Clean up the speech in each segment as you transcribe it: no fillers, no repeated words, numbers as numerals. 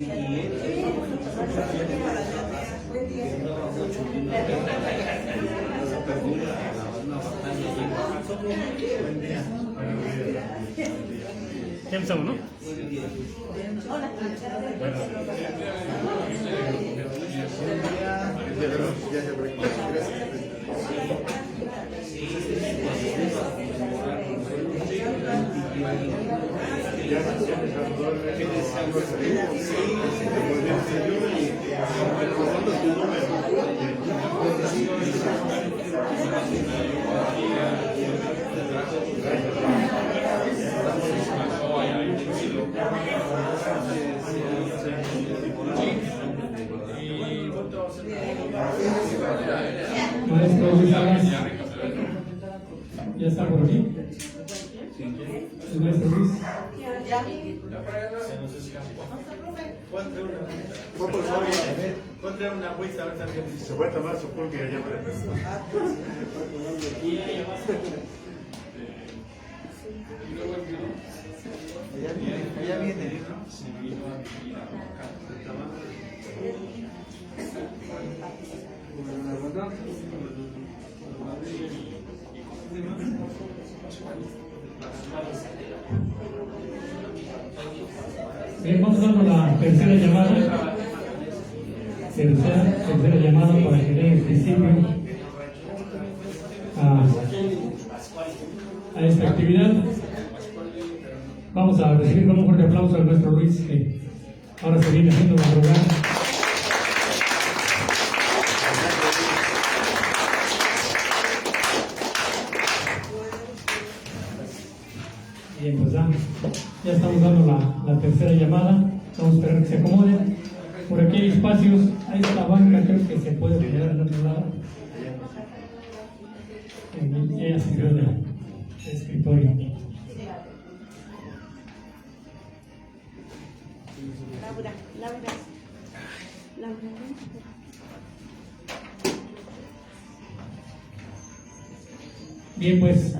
Ya empezamos, ¿no? Hola. Maestro Luis Alas, ¿ya está por aquí? El maestro Luis. Ponte una agüita, ahorita Se puede tomar su pulque allá para Ya viene. Bien, vamos dando la tercera llamada. Tercera llamada para que dé el principio a esta actividad. Vamos a recibir con un fuerte aplauso al maestro Luis, que ahora se viene haciendo madrugar. Bien, pues ya estamos dando la tercera llamada. Vamos a esperar que se acomoden. Por aquí hay espacios, hay esta banca, creo que se puede quedar al otro lado. Ella se quedó del escritorio. Laura. Bien, pues,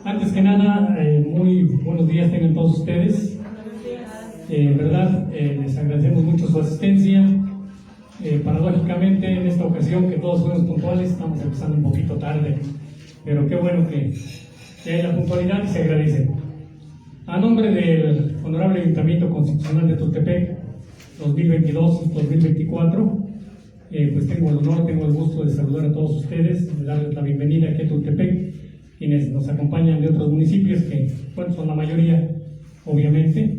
antes que nada, muy buenos días tengan todos ustedes. En verdad, les agradecemos mucho su asistencia. Paradójicamente, en esta ocasión que todos fuimos puntuales, estamos empezando un poquito tarde, pero qué bueno que hay la puntualidad y se agradece. A nombre del Honorable Ayuntamiento Constitucional de Tultepec, 2022-2024, pues tengo el honor, tengo el gusto de saludar a todos ustedes, de darles la bienvenida aquí a Tultepec, quienes nos acompañan de otros municipios, que bueno, son la mayoría, obviamente,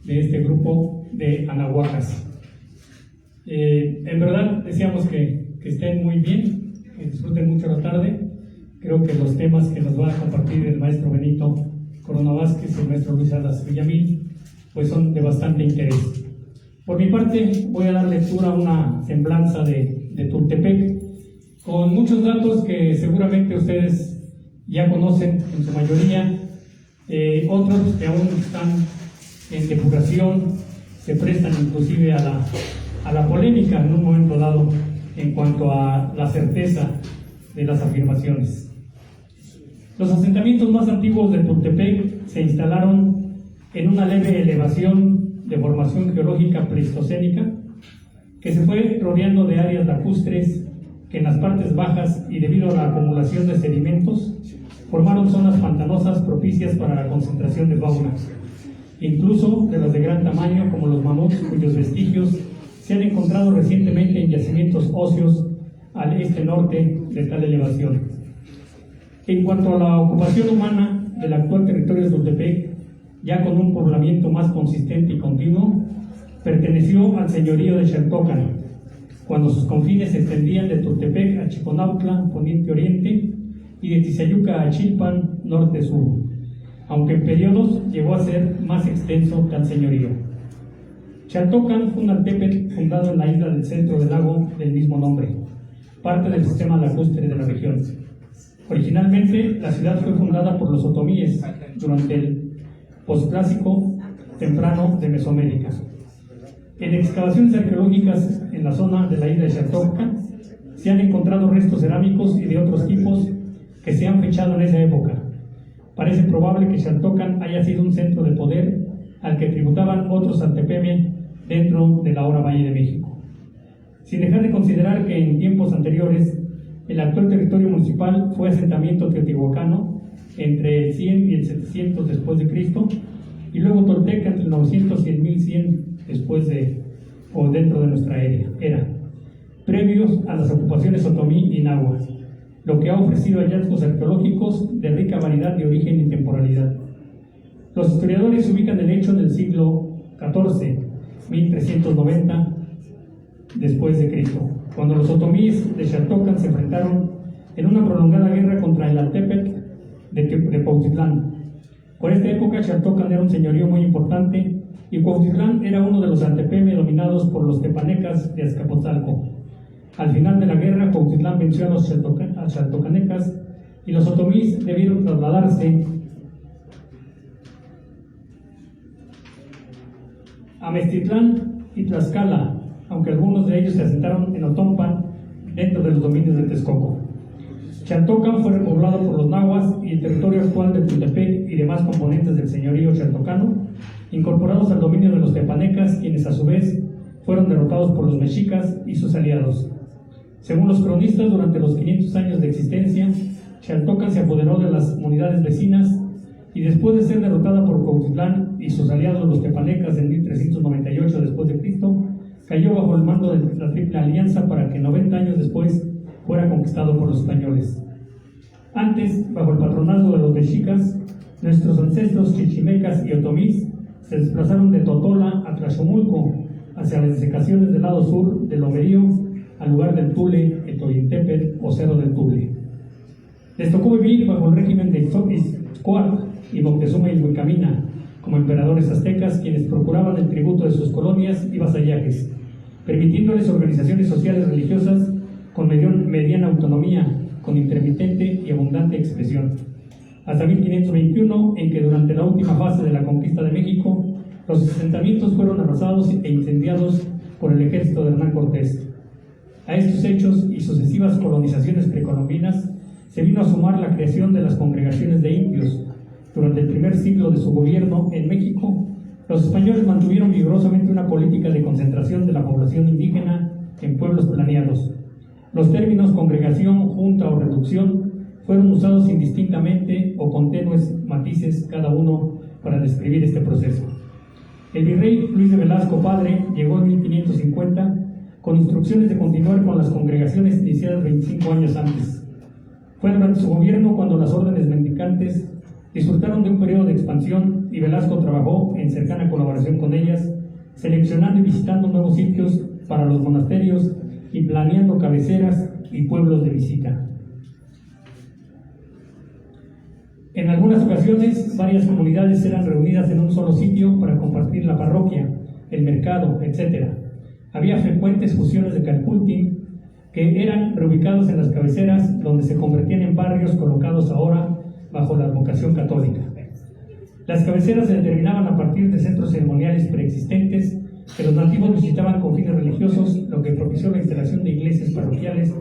de este grupo de Anahuacas. En verdad, deseamos que estén muy bien, que disfruten mucho la tarde. Creo que los temas que nos va a compartir el maestro Benito Corona Vázquez y el maestro Luis Alas Villamil, pues son de bastante interés. Por mi parte, voy a dar lectura a una semblanza de Tultepec, con muchos datos que seguramente ustedes ya conocen en su mayoría, otros que aún están en depuración, se prestan inclusive a la polémica en un momento dado en cuanto a la certeza de las afirmaciones. Los asentamientos más antiguos de Tultepec se instalaron en una leve elevación de formación geológica pleistocénica que se fue rodeando de áreas lacustres que en las partes bajas y debido a la acumulación de sedimentos formaron zonas pantanosas propicias para la concentración de fauna, incluso de las de gran tamaño como los mamuts, cuyos vestigios se han encontrado recientemente en yacimientos óseos al este-norte de tal elevación. En cuanto a la ocupación humana del actual territorio de Tultepec, ya con un poblamiento más consistente y continuo, perteneció al señorío de Xaltocan, cuando sus confines se extendían de Tultepec a Chiconautla, poniente-oriente, y de Tizayuca a Chilpan, norte-sur, aunque en periodos llegó a ser más extenso que al señorío. Xaltocan fue un altépetl fundado en la isla del centro del lago del mismo nombre, parte del sistema lacustre de la región. Originalmente, la ciudad fue fundada por los otomíes durante el posclásico temprano de Mesoamérica. En excavaciones arqueológicas en la zona de la isla de Xaltocan se han encontrado restos cerámicos y de otros tipos que se han fechado en esa época. Parece probable que Xaltocan haya sido un centro de poder al que tributaban otros Altepeme dentro del ahora Valle de México. Sin dejar de considerar que en tiempos anteriores el actual territorio municipal fue asentamiento teotihuacano entre el 100 y el 700 después de Cristo, y luego tolteca entre el 900 y el 1100 después de o dentro de nuestra era, previos a las ocupaciones otomí y náhuatl, lo que ha ofrecido hallazgos arqueológicos de rica variedad de origen y temporalidad. Los historiadores ubican el hecho en el siglo XIV, 1390 después de Cristo, cuando los otomíes de Xaltocan se enfrentaron en una prolongada guerra contra el Altepetl de Cuautitlán. Por esta época Xaltocan era un señorío muy importante y Cuautitlán era uno de los altepeme dominados por los tepanecas de Azcapotzalco. Al final de la guerra, Cuautitlán venció a los xaltocanecas y los otomíes debieron trasladarse a Meztitlán y Tlaxcala, aunque algunos de ellos se asentaron en Otompan, dentro de los dominios de Texcoco. Xaltocan fue repoblado por los nahuas y el territorio actual de Tultepec y demás componentes del señorío xaltocano, incorporados al dominio de los tepanecas, quienes a su vez fueron derrotados por los mexicas y sus aliados. Según los cronistas, durante los 500 años de existencia, Xaltocan se apoderó de las comunidades vecinas y después de ser derrotada por Cuautitlán y sus aliados los tepanecas en 1398 después de Cristo, cayó bajo el mando de la Triple Alianza para que 90 años después fuera conquistado por los españoles. Antes, bajo el patronazgo de los mexicas, nuestros ancestros chichimecas y otomís se desplazaron de Totola a Tlachomulco, hacia las desecaciones del lado sur del Lomerío, al lugar del Tule, Etoyintepetl o Cerro del Tule. Les tocó vivir bajo el régimen de Ixcoatl y Moctezuma y Huicamina, como emperadores aztecas, quienes procuraban el tributo de sus colonias y vasallajes, permitiéndoles organizaciones sociales religiosas con mediana autonomía, con intermitente y abundante expresión. Hasta 1521, en que durante la última fase de la conquista de México, los asentamientos fueron arrasados e incendiados por el ejército de Hernán Cortés. A estos hechos y sucesivas colonizaciones precolombinas se vino a sumar la creación de las congregaciones de indios. Durante el primer siglo de su gobierno en México, los españoles mantuvieron vigorosamente una política de concentración de la población indígena en pueblos planeados. Los términos congregación, junta o reducción fueron usados indistintamente o con tenues matices cada uno para describir este proceso. El virrey Luis de Velasco Padre llegó en 1550 con instrucciones de continuar con las congregaciones iniciadas 25 años antes. Fue durante su gobierno cuando las órdenes mendicantes disfrutaron de un periodo de expansión y Velasco trabajó en cercana colaboración con ellas, seleccionando y visitando nuevos sitios para los monasterios y planeando cabeceras y pueblos de visita. En algunas ocasiones, varias comunidades eran reunidas en un solo sitio para compartir la parroquia, el mercado, etc. Había frecuentes fusiones de calpultin que eran reubicados en las cabeceras, donde se convertían en barrios colocados ahora bajo la advocación católica. Las cabeceras se determinaban a partir de centros ceremoniales preexistentes que los nativos visitaban con fines religiosos, lo que propició la instalación de iglesias parroquiales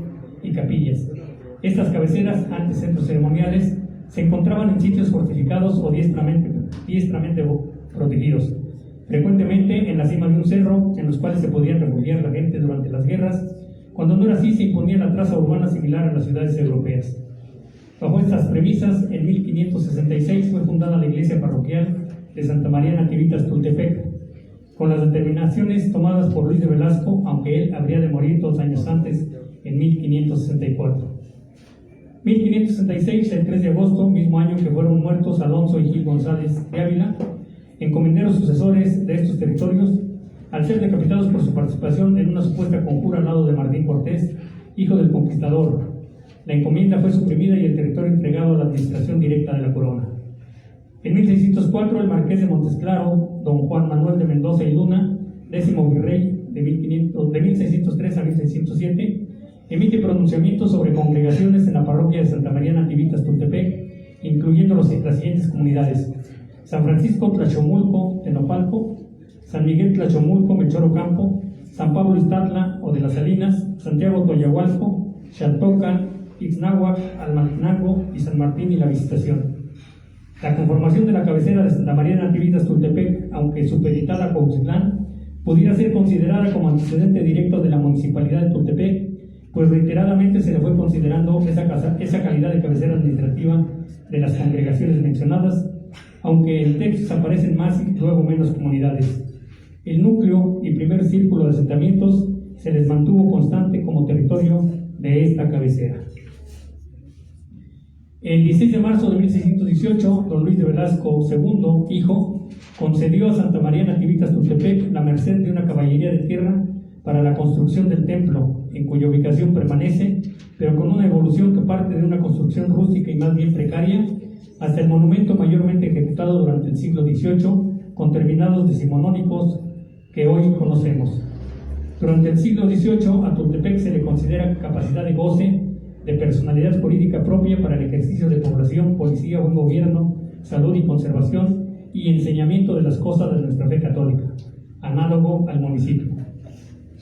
y capillas. Estas cabeceras, antes centros ceremoniales, se encontraban en sitios fortificados o diestramente protegidos, frecuentemente en la cima de un cerro, en los cuales se podían refugiar la gente durante las guerras. Cuando no era así, se imponía la traza urbana similar a las ciudades europeas. Bajo estas premisas, en 1566 fue fundada la iglesia parroquial de Santa María Nativitas Tultepec, con las determinaciones tomadas por Luis de Velasco, aunque él habría de morir 2 años antes, en 1564. 1566, el 3 de agosto, mismo año que fueron muertos Alonso y Gil González de Ávila, encomenderos sucesores de estos territorios, al ser decapitados por su participación en una supuesta conjura al lado de Martín Cortés, hijo del conquistador. La encomienda fue suprimida y el territorio entregado a la administración directa de la corona. En 1604, el marqués de Montesclaro, don Juan Manuel de Mendoza y Luna, 10º virrey de 1603 a 1607, emite pronunciamientos sobre congregaciones en la parroquia de Santa María Nativitas Tultepec, incluyendo las siguientes comunidades: San Francisco Tlachomulco, Tenopalco, San Miguel Tlachomulco, Melchor Ocampo, San Pablo Iztatla o de las Salinas, Santiago Toyahualco, Xaltocan, Ixnáhuac, Almatenango y San Martín y la Visitación. La conformación de la cabecera de Santa María Nativitas Tultepec, aunque supeditada a Cuautitlán, pudiera ser considerada como antecedente directo de la municipalidad de Tultepec, pues reiteradamente se le fue considerando esa calidad de cabecera administrativa de las congregaciones mencionadas, aunque en textos aparecen más y luego menos comunidades. El núcleo y primer círculo de asentamientos se les mantuvo constante como territorio de esta cabecera. El 16 de marzo de 1618, don Luis de Velasco II, hijo, concedió a Santa María Nativitas Tultepec la merced de una caballería de tierra para la construcción del templo, en cuya ubicación permanece, pero con una evolución que parte de una construcción rústica y más bien precaria, hasta el monumento mayormente ejecutado durante el siglo XVIII, con terminados decimonónicos que hoy conocemos. Durante el siglo XVIII, a Tultepec se le considera capacidad de goce de personalidad política propia para el ejercicio de población, policía, buen gobierno, salud y conservación y enseñamiento de las cosas de nuestra fe católica, análogo al municipio.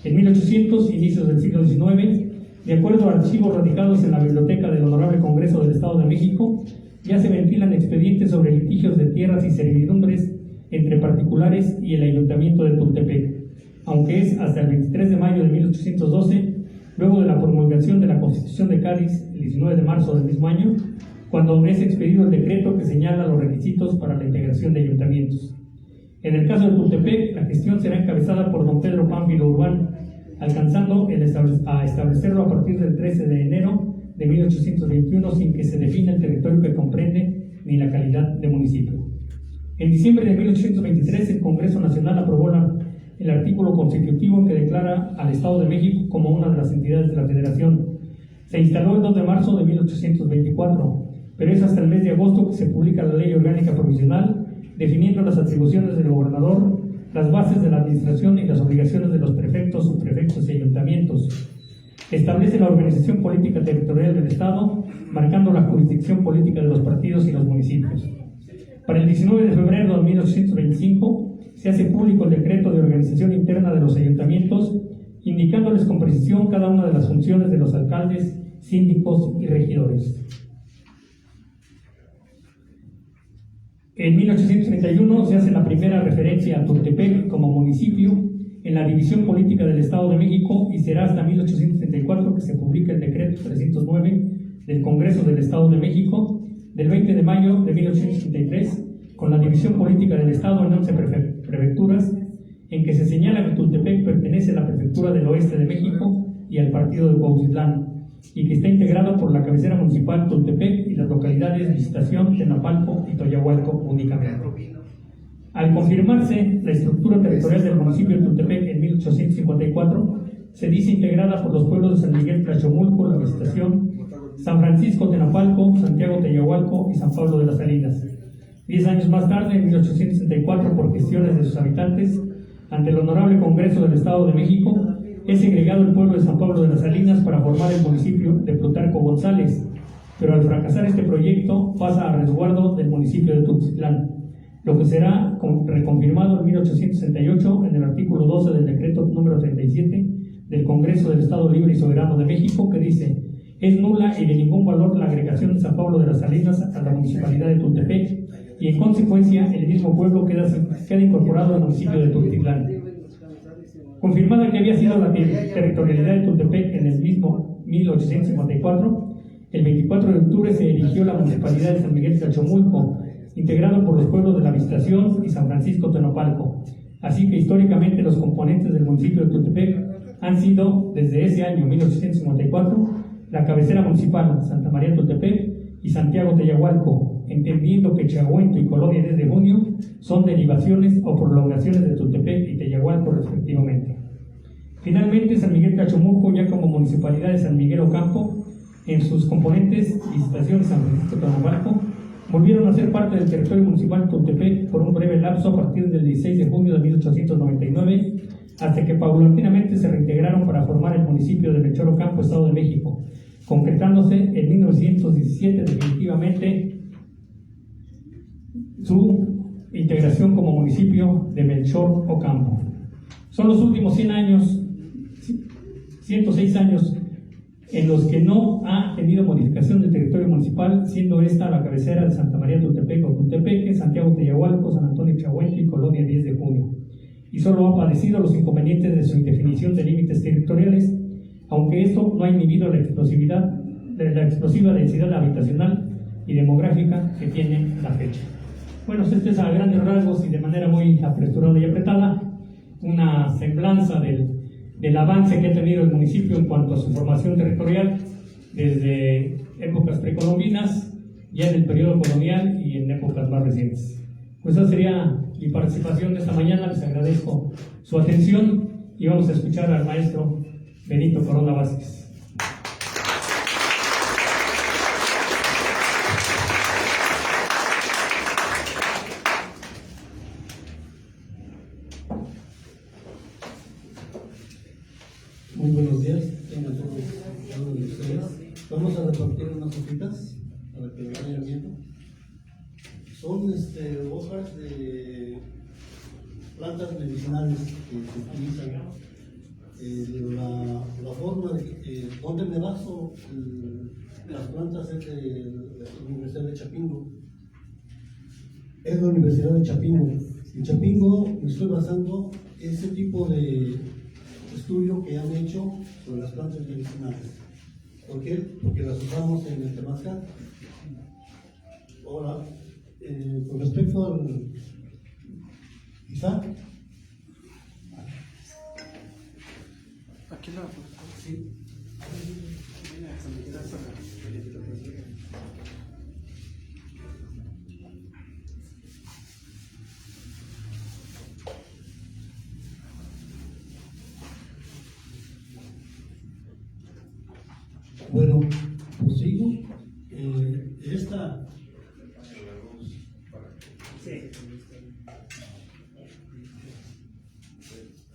En 1800, inicios del siglo XIX, de acuerdo a archivos radicados en la Biblioteca del Honorable Congreso del Estado de México, ya se ventilan expedientes sobre litigios de tierras y servidumbres entre particulares y el Ayuntamiento de Tultepec, aunque es hasta el 23 de mayo de 1812, luego de la promulgación de la Constitución de Cádiz, el 19 de marzo del mismo año, cuando es expedido el decreto que señala los requisitos para la integración de ayuntamientos. En el caso de Tultepec, la gestión será encabezada por don Pedro Pánfilo Urbán, alcanzando a establecerlo a partir del 13 de enero de 1821, sin que se defina el territorio que comprende ni la calidad de municipio. En diciembre de 1823, el Congreso Nacional aprobó el artículo constitutivo que declara al Estado de México como una de las entidades de la Federación. Se instaló el 2 de marzo de 1824, pero es hasta el mes de agosto que se publica la Ley Orgánica Provisional, definiendo las atribuciones del gobernador, las bases de la administración y las obligaciones de los prefectos, subprefectos y ayuntamientos. Establece la organización política territorial del Estado, marcando la jurisdicción política de los partidos y los municipios. Para el 19 de febrero de 1825 se hace público el decreto de organización interna de los ayuntamientos, indicándoles con precisión cada una de las funciones de los alcaldes, síndicos y regidores. En 1831 se hace la primera referencia a Tultepec como municipio en la división política del Estado de México, y será hasta 1834 que se publica el decreto 309 del Congreso del Estado de México del 20 de mayo de 1833, con la división política del Estado en 11 prefecturas, en que se señala que Tultepec pertenece a la prefectura del oeste de México y al partido de Cuautitlán, y que está integrado por la cabecera municipal Tultepec y las localidades Visitación, Tenapalco y Toyahualco únicamente. Al confirmarse la estructura territorial del municipio de Tultepec en 1854, se dice integrada por los pueblos de San Miguel Tlachomulco, La Visitación, San Francisco Tenapalco, Santiago Teyahualco y San Pablo de las Salinas. 10 años más tarde, en 1864, por gestiones de sus habitantes, ante el Honorable Congreso del Estado de México, es segregado el pueblo de San Pablo de las Salinas para formar el municipio de Plutarco González, pero al fracasar este proyecto pasa a resguardo del municipio de Tultitlán, lo que será reconfirmado en 1868 en el artículo 12 del decreto número 37 del Congreso del Estado Libre y Soberano de México, que dice: es nula y de ningún valor la agregación de San Pablo de las Salinas a la municipalidad de Tultepec, y en consecuencia el mismo pueblo queda incorporado al municipio de Tultitlán. Confirmada que había sido la territorialidad de Tultepec en el mismo 1854, el 24 de octubre se erigió la municipalidad de San Miguel Tlachomulco, integrado por los pueblos de La Visitación y San Francisco Tenapalco. Así que históricamente los componentes del municipio de Tultepec han sido, desde ese año 1854, la cabecera municipal Santa María Tultepec y Santiago Teyahualco, entendiendo que Chiahuento y Colonia 10 de Junio son derivaciones o prolongaciones de Tultepec y Teyahualco respectivamente. Finalmente, San Miguel Tlachomulco, ya como municipalidad de San Miguel Ocampo, en sus componentes Visitación y San Francisco Tenapalco, volvieron a ser parte del territorio municipal de Tultepec por un breve lapso a partir del 16 de junio de 1899, hasta que paulatinamente se reintegraron para formar el municipio de Melchor Ocampo, Estado de México, concretándose en 1917 definitivamente su integración como municipio de Melchor Ocampo. Son los últimos 106 años en los que no ha tenido modificación del territorio municipal, siendo esta la cabecera de Santa María Tultepec o Tultepeque, Santiago Teyahualco, San Antonio Chiahuento y Colonia 10 de Junio. y solo ha padecido los inconvenientes de su indefinición de límites territoriales, aunque esto no ha inhibido la explosiva densidad habitacional y demográfica que tiene la fecha. Bueno, este es a grandes rasgos y de manera muy apresurada y apretada una semblanza del avance que ha tenido el municipio en cuanto a su formación territorial desde épocas precolombinas, ya en el periodo colonial y en épocas más recientes. Pues esa sería mi participación de esta mañana. Les agradezco su atención y vamos a escuchar al maestro Benito Corona Vázquez. Muy buenos días, tengan todos cada uno de ustedes. Vamos a repartir unas hojitas para que lo vayan viendo. Son hojas de plantas medicinales que se utilizan. La forma de donde me baso las plantas es de la Universidad de Chapingo. Es la Universidad de Chapingo. En Chapingo me estoy basando ese tipo de estudio que han hecho sobre las plantas medicinales. ¿Por qué? Porque las usamos en el temazcal. Ahora, con respecto al Isaac, Aquí no. sí. Bueno, pues sigo.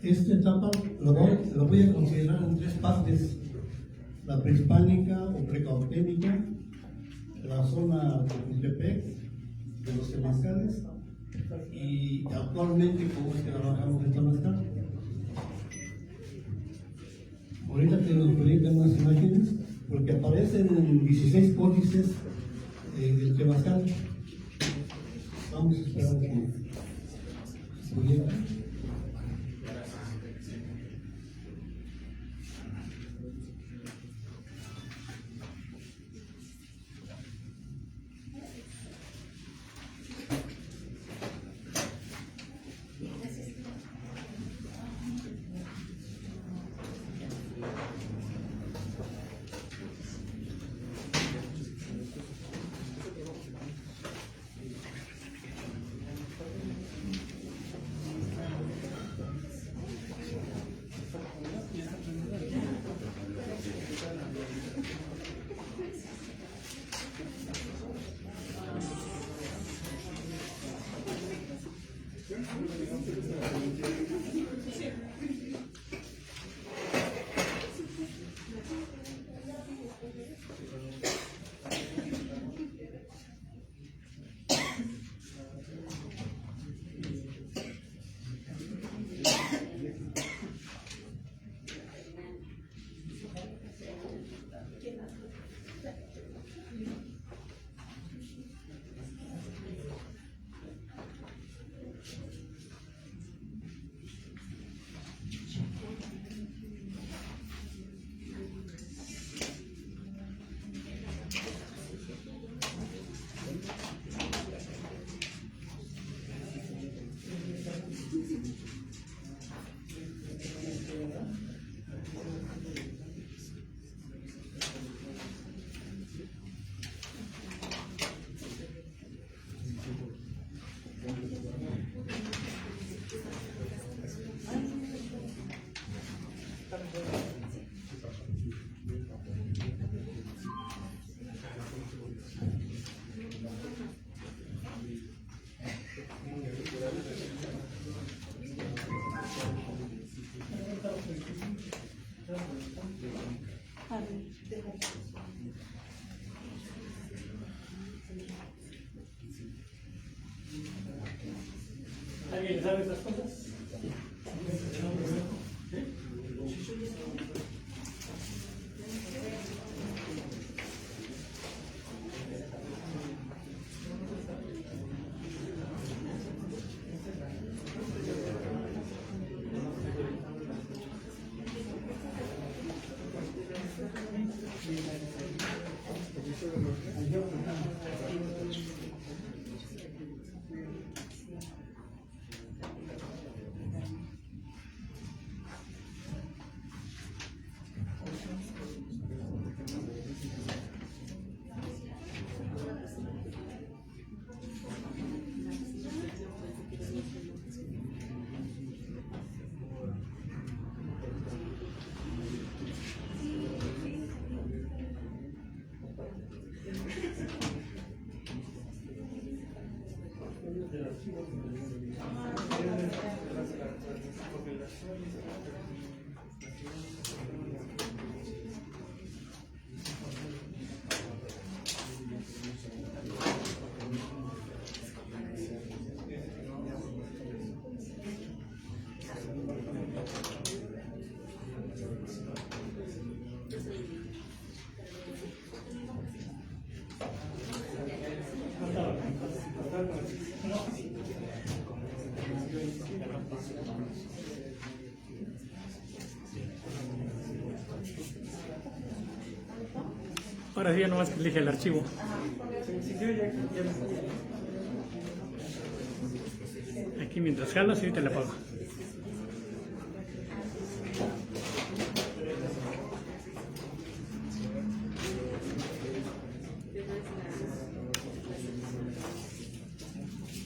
Esta etapa la voy a considerar en tres partes: la prehispánica o precautémica, la zona de Tultepec, de los temazcales, y actualmente cómo es que trabajamos en temazcal. Ahorita que nos proyectan unas imágenes, porque aparecen en 16 códices del temazcal. Vamos a esperar que se proyecten. ¿Alguien sabe estas cosas? Ahora sí, ya nomás que elige el archivo. Aquí mientras jalas y te la apago.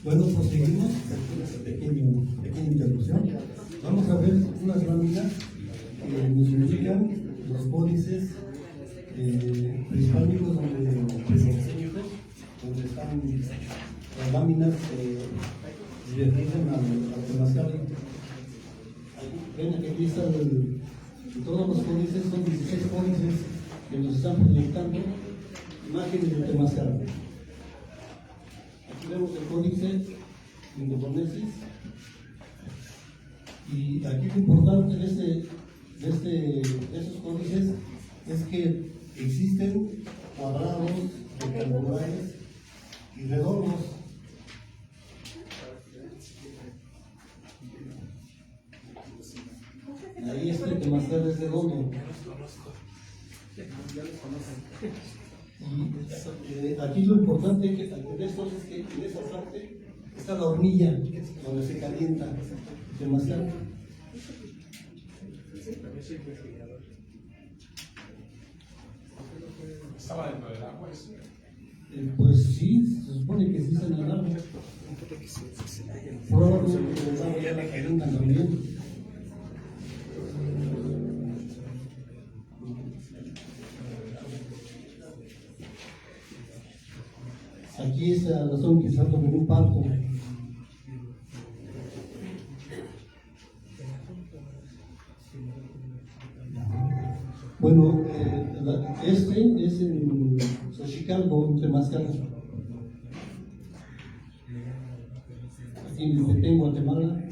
Bueno, proseguimos. Pequeña interrupción. Vamos a ver unas láminas que nos indican los códices prehispánicos donde están las láminas que refieren al temazcal. Ven que aquí están todos los códices, son 16 códices que nos están proyectando imágenes del temazcal. Aquí vemos el códice indoponesis, y aquí lo importante de esos códices es que existen cuadrados, rectangulares y redondos. Ahí este temazcal es redondo. Y aquí lo importante que de esto es que en esa parte está la hornilla donde se calienta el temazcal. ¿Estaba dentro del agua eso? Pues sí, se supone que sí está en el agua. Probablemente el agua ya la calientan también. Aquí la están utilizando como un palco. Bueno, este es en Xochicalco, en Temazcal. Aquí en Yucatán, Guatemala.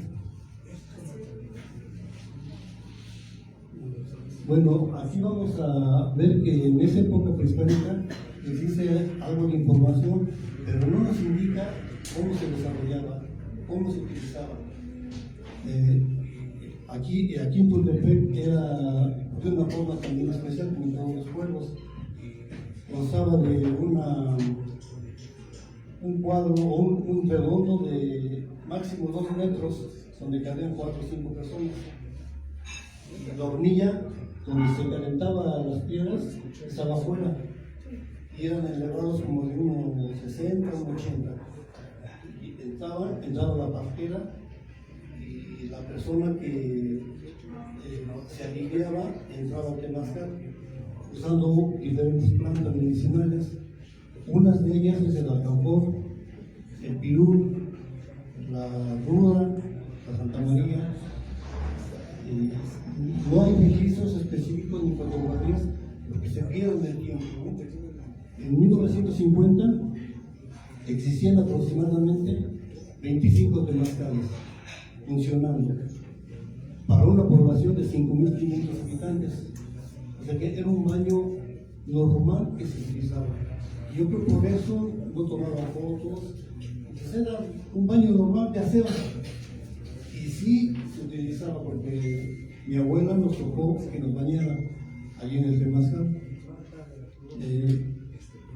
Bueno, aquí vamos a ver que en esa época prehispánica existe algo de información, pero no nos indica cómo se desarrollaba, cómo se utilizaba. Aquí en Tultepec era de una forma también especial, como en todos los pueblos. Constaba de un cuadro o un redondo de máximo 2 metros, donde cabían 4 o 5 personas. La hornilla donde se calentaban las piedras estaba afuera y eran elevados como de unos 60 o 80. Y entraba la partera y la persona que se aliviaba entraba al temazcal usando diferentes plantas medicinales. Unas de ellas es el alcanfor, el pirul, la ruda, la Santa María. No hay registros específicos ni fotografías porque se pierden el tiempo, ¿no? En 1950 existían aproximadamente 25 temazcales funcionando para una población de 5.500 habitantes. O sea que era un baño normal que se utilizaba. Yo creo que por eso no tomaban fotos. Entonces era un baño normal de aseo. Y sí se utilizaba porque mi abuela nos tocó que nos bañara allí en el temazcal.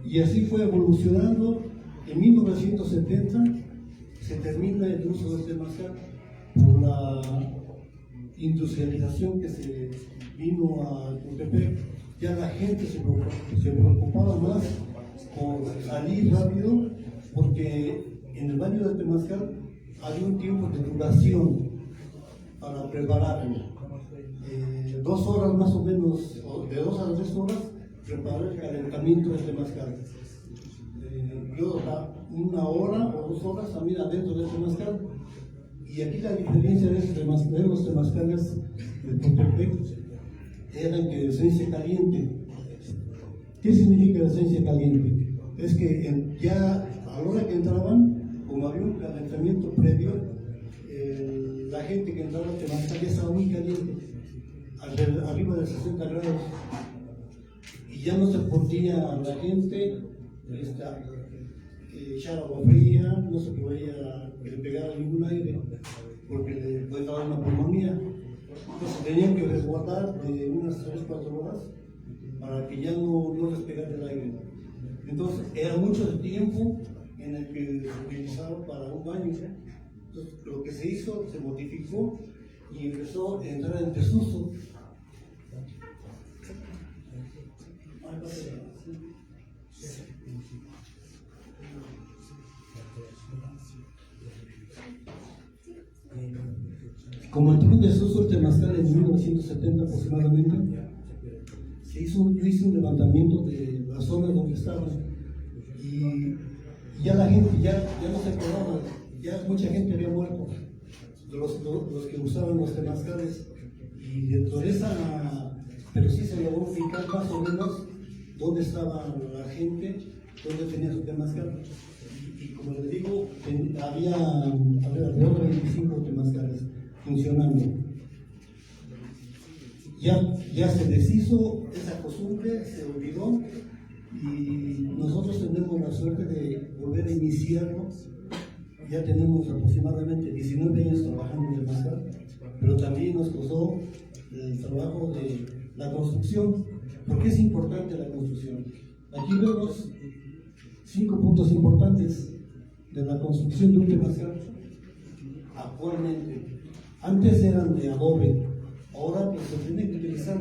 Y así fue evolucionando. En 1970 se termina el uso del temazcal por la industrialización que se vino a Tultepec. Ya la gente se preocupaba más por salir rápido, porque en el baño del temazcal había un tiempo de duración para prepararlo. 2 horas más o menos, de 2 a 3 horas, preparar el calentamiento del temazcal. yo una hora o 2 horas también adentro de temazcal. Y aquí la diferencia de los temazcales de Tultepec era que esencia caliente. ¿Qué significa la esencia caliente? Es que ya a la hora que entraban, como había un calentamiento previo, la gente que entraba al temazcal ya estaba muy caliente, arriba de 60 grados. Y ya no se podía la gente echar agua fría, no se podía que le pegara ningún aire, porque le puede dar una pulmonía. Entonces tenían que resguardar de unas 3-4 horas para que ya no les pegara el aire. Entonces era mucho el tiempo en el que se utilizaba para un baño. Entonces lo que se hizo, se modificó y empezó a entrar en desuso. Como entró en desuso el temazcal en 1970 aproximadamente, yo hice un levantamiento de las zonas donde estaban y ya la gente ya no se acordaba, ya mucha gente había muerto, los que usaban los temazcales, y dentro de esa, pero sí se logró ubicar más o menos dónde estaba la gente, dónde tenía su temazcal. Y como les digo, había alrededor de 25 temazcales funcionando. Ya se deshizo esa costumbre, se olvidó, y nosotros tenemos la suerte de volver a iniciarlo. Ya tenemos aproximadamente 19 años trabajando en temazcal, pero también nos costó el trabajo de la construcción. ¿Por qué es importante la construcción? Aquí vemos 5 puntos importantes de la construcción de un temazcal. Actualmente, antes eran de adobe, ahora pues se tiene que utilizar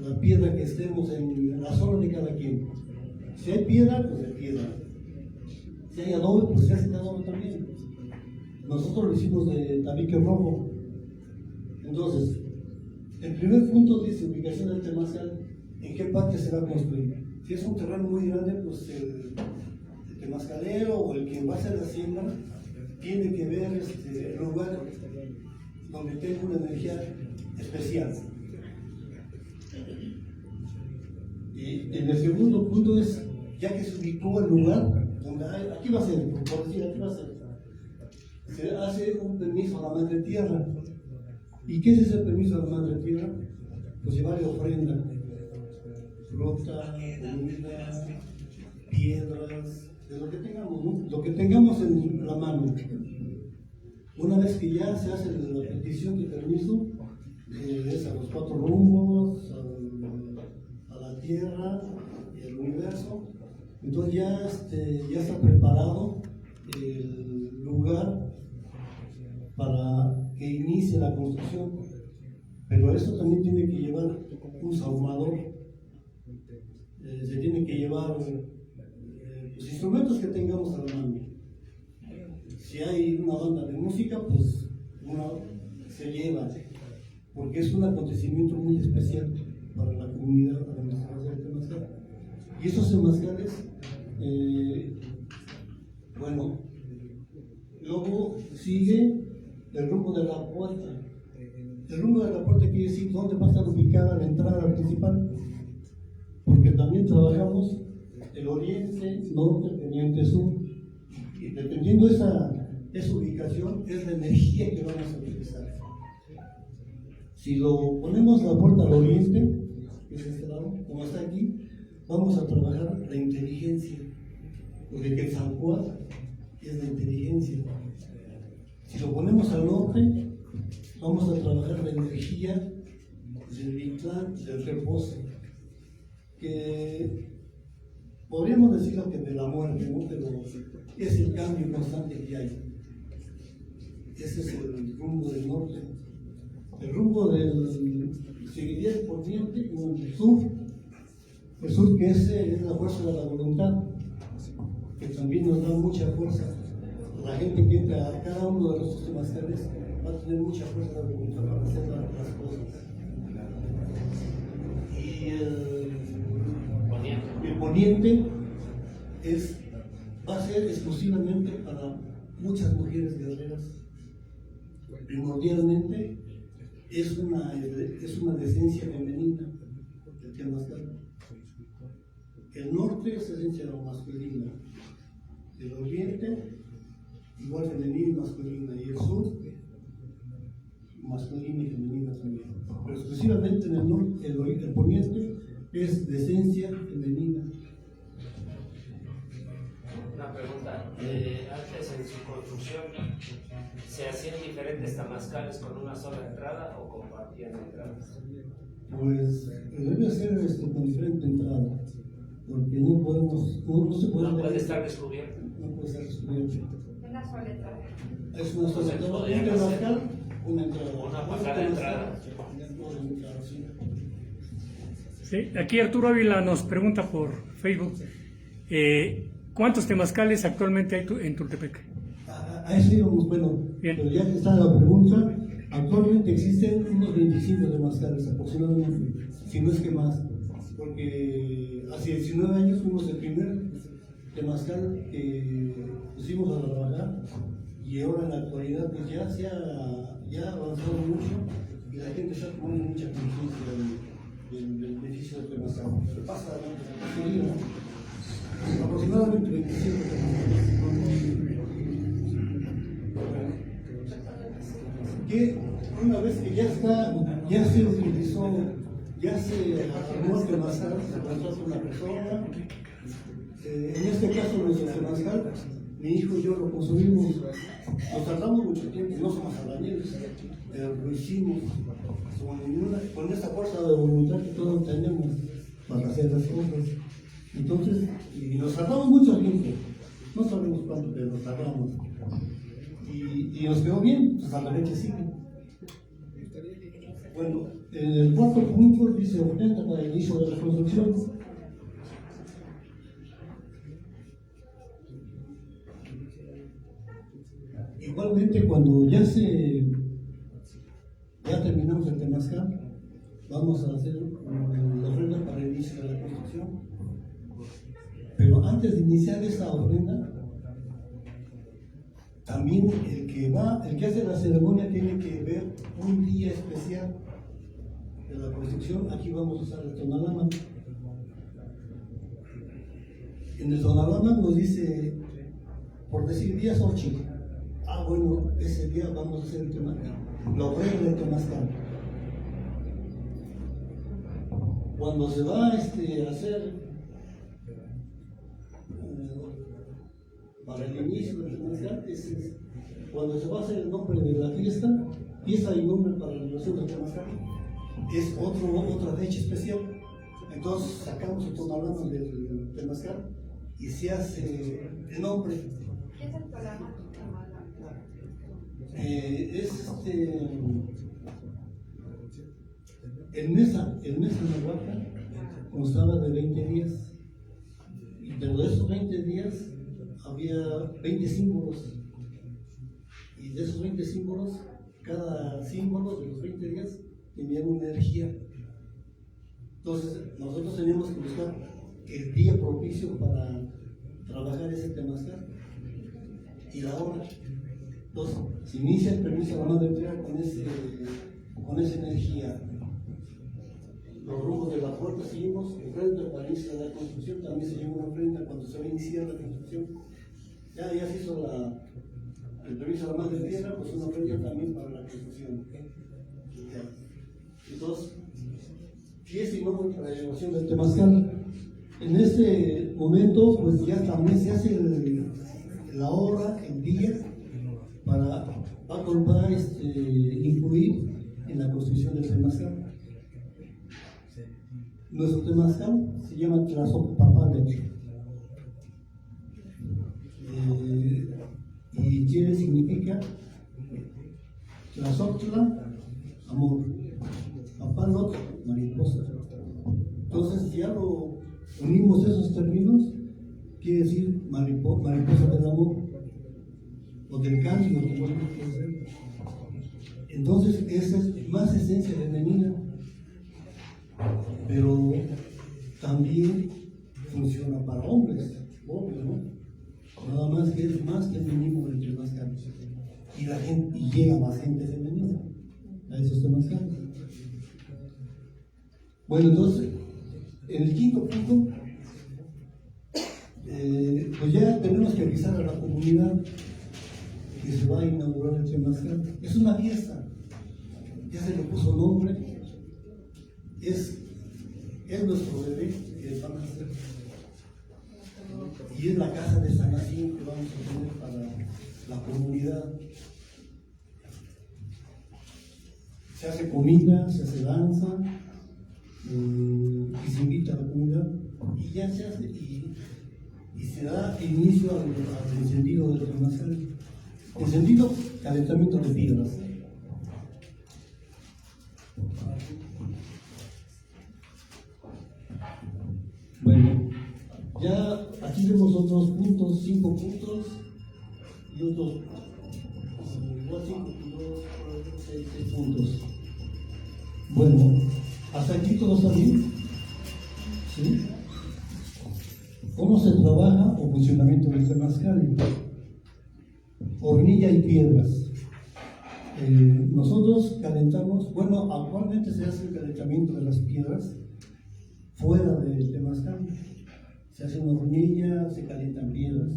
la piedra que estemos en la zona de cada quien. Si hay piedra, pues de piedra. Si hay adobe, pues se hace de adobe también. Nosotros lo hicimos de tabique rojo. Entonces, el primer punto dice ubicación del temazcal, en qué parte se va a construir. Si es un terreno muy grande, pues el temazcalero o el que va a hacer la siembra tiene que ver el lugar donde tenga una energía especial. Y en el segundo punto es, ya que se ubicó el lugar donde aquí va a ser, por decir, aquí va a ser, se hace un permiso a la madre tierra. ¿Y qué es ese permiso a la madre tierra? Pues llevarle ofrenda, fruta, comida, piedras, de lo que tengamos, ¿no? Lo que tengamos en la mano. Una vez que ya se hace la petición de permiso, es a los 4 rumbos, a la tierra y al universo, entonces ya está preparado el lugar para que inicie la construcción. Pero eso también tiene que llevar un sahumador, se tiene que llevar los instrumentos que tengamos a la mano. Si hay una banda de música, pues se lleva, porque es un acontecimiento muy especial para la comunidad, para nosotros de Temazcal. Y esos temazcales, bueno, luego sigue el rumbo de la puerta. El rumbo de la puerta quiere decir dónde va a estar ubicada la entrada principal, porque también trabajamos el oriente, norte, poniente, sur, y dependiendo de esa ubicación es la energía que vamos a utilizar. Si lo ponemos la puerta al oriente, que es este lado, como está aquí, vamos a trabajar la inteligencia, porque Quetzalcóatl es la inteligencia. Si lo ponemos al norte, vamos a trabajar la energía del Mictlán, del reposo, que podríamos decirlo que de la muerte, ¿no? Pero es el cambio constante que hay. Ese es el rumbo del norte. El rumbo seguiría el poniente con el sur que es la fuerza de la voluntad, que también nos da mucha fuerza. La gente que entra a cada uno de los temazcales va a tener mucha fuerza de voluntad para hacer las cosas. Y el poniente es ser exclusivamente para muchas mujeres guerreras. Primordialmente es una esencia femenina el temazcal. El norte es esencia masculina, el oriente igual femenina y masculina, y el sur masculina y femenina también. Pero exclusivamente en el norte, el poniente es de esencia femenina. Una pregunta, antes en su construcción, ¿se hacían diferentes temazcales con una sola entrada o compartían entradas? Pues debe ser con diferente entrada, porque no podemos, no se puede, No puede estar descubierto. no puede estar descubierto. Una sola entrada. Es una sola entrada, podría un temazcal, una entrada. Una para cada entrada. Una entrada, sí. Sí, aquí Arturo Ávila nos pregunta por Facebook, ¿cuántos temazcales actualmente hay en Tultepec? A eso íbamos, bueno, Bien. pero ya que está la pregunta, actualmente existen unos 25 temazcales aproximadamente, si no es que más, porque hace 19 años fuimos el primer temazcal que pusimos a trabajar, y ahora en la actualidad pues ya ha avanzado mucho y la gente está tomando mucha conciencia del beneficio del temazcal. Pero pasa adelante, ¿no? Aproximadamente 25 temazcales. Que una vez que ya se utilizó, ya se armó el temazcal, se contrató una persona. En este caso, nuestro temazcal, mi hijo y yo lo consumimos, nos tardamos mucho tiempo, no somos albañiles, pero lo hicimos con esa fuerza de voluntad que todos tenemos para hacer las cosas. Entonces, y nos tardamos mucho tiempo, no sabemos cuánto, pero nos tardamos. Y nos quedó bien, pues a la leche sigue. Bueno, el cuarto punto dice ofrenda para el inicio de la construcción. Igualmente, cuando ya terminamos el temazcal, vamos a hacer la ofrenda para el inicio de la construcción. Pero antes de iniciar esa ofrenda, también el que hace la ceremonia tiene que ver un día especial de la construcción. Aquí vamos a usar el tonalama. En el tonalama nos dice, por decir, día 8. Bueno, ese día vamos a hacer el temazcal, la ofrenda del temazcal. Cuando se va a hacer para el inicio del temazcal, cuando se va a hacer el nombre de la fiesta y nombre para la celebración del temazcal, es otra fecha especial. Entonces sacamos el tonalama del temazcal y se hace el nombre. ¿Qué es el tonalama? El mesa de Nahuatl constaba de 20 días, pero de esos 20 días había 20 símbolos, y de esos 20 símbolos, cada símbolo de los 20 días tenía una energía. Entonces nosotros teníamos que buscar el día propicio para trabajar ese temazcal y la hora. Entonces, se inicia el permiso a la madre tierra con esa energía. Los rumbos de la puerta seguimos, ofrenda para iniciar la construcción, también se lleva una ofrenda cuando se va a iniciar la construcción. Ya se hizo el permiso a la madre tierra, pues una ofrenda también para la construcción. Entonces, fiesta y nombre para la elevación del temazcal. En este momento, pues ya también se hace la hora, el día, para influir en la construcción del temazcal. Nuestro temazcal se llama Tlazocpapalech, y significa Tlazoctla, amor, Papalot, mariposa. Entonces ya lo unimos esos términos, quiere decir mariposa del amor, o del cambio. Entonces esa es más esencia femenina, pero también funciona para hombres, ¿no? Nada más que es más que el mínimo del temazcal. Y la gente, y llega más gente femenina a esos temazcales. Bueno, entonces, en el quinto punto, pues ya tenemos que avisar a la comunidad que se va a inaugurar el temazcal. Es una fiesta, ya se le puso nombre, es nuestro bebé que van a hacer. Y es la casa de sanación que vamos a tener para la comunidad. Se hace comida, se hace danza, y se invita a la comunidad, y ya se hace, y se da inicio al encendido del temazcal. Encendido, calentamiento de piedras. Bueno, ya aquí vemos otros puntos, 5 puntos y otros igual 5 puntos, 6 puntos. Bueno, hasta aquí todo está bien. ¿Sí? ¿Cómo se trabaja o funcionamiento del temazcal? Hornilla y piedras. Nosotros calentamos, bueno, actualmente se hace el calentamiento de las piedras fuera del temazcal. Se hace una hornilla, se calientan piedras.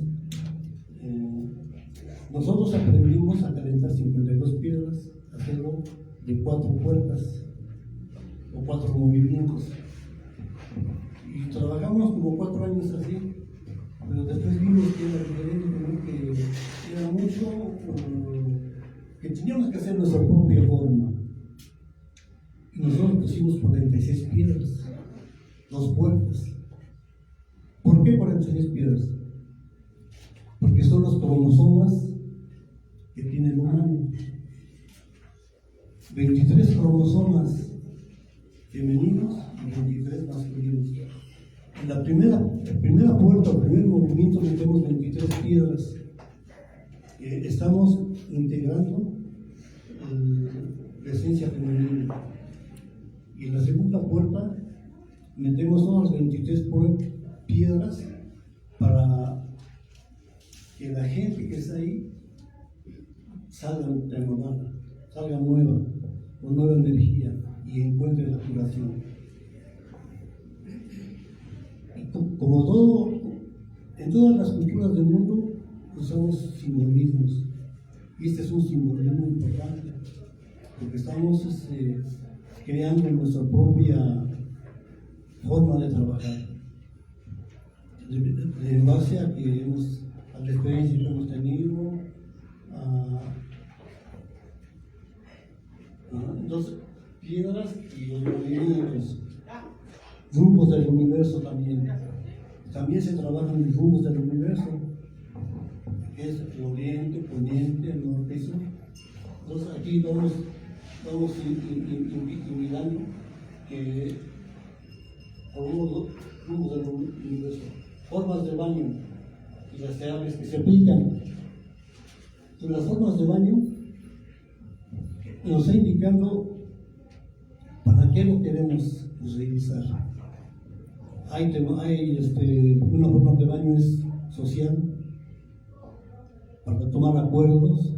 Nosotros aprendimos a calentar 52 piedras, hacerlo de 4 puertas o 4 movimientos. Y trabajamos como 4 años así, pero después vimos que era diferente, que era mucho, que teníamos que hacer nuestra propia forma. Y nosotros pusimos 46 piedras, 2 puertas. ¿Por qué 46 piedras? Porque son los cromosomas que tiene el humano. 23 cromosomas femeninos y 23 masculinos. En la primera puerta, el primer movimiento, metemos 23 piedras. Estamos integrando la esencia femenina. Y en la segunda puerta metemos todas las 23 piedras para que la gente que está ahí salga renovada, salga nueva, con nueva energía y encuentre la curación. Como todo, en todas las culturas del mundo usamos simbolismos, y este es un simbolismo importante, porque estamos creando nuestra propia forma de trabajar, en base a la experiencia que hemos tenido, entonces, piedras y los movimientos, rumbos del universo también. También se trabajan los rumbos del universo, que es el oriente, poniente, el norte y sur. Entonces aquí vamos mirando que formamos los rumbos del universo, formas de baño y las terapias que se aplican. En las formas de baño nos está indicando para qué lo queremos utilizar. Hay una forma de baño es social, para tomar acuerdos,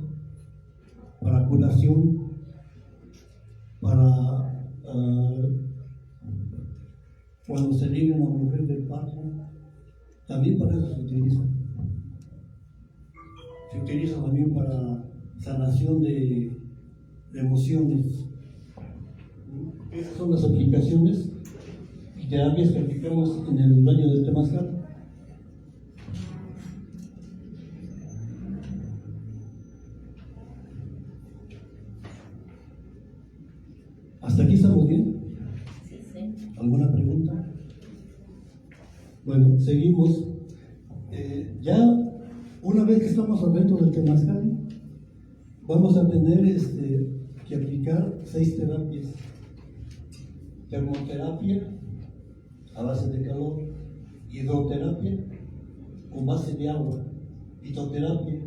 para curación, para cuando se liga una mujer del parto, también para eso se utiliza. Se utiliza también para sanación de emociones. Esas son las aplicaciones y terapias que aplicamos en el baño del temazcal. ¿Hasta aquí estamos bien? ¿Alguna pregunta? Bueno, seguimos. Ya una vez que estamos adentro del temazcal, vamos a tener que aplicar 6 terapias. Termoterapia a base de calor, hidroterapia con base de agua, fitoterapia,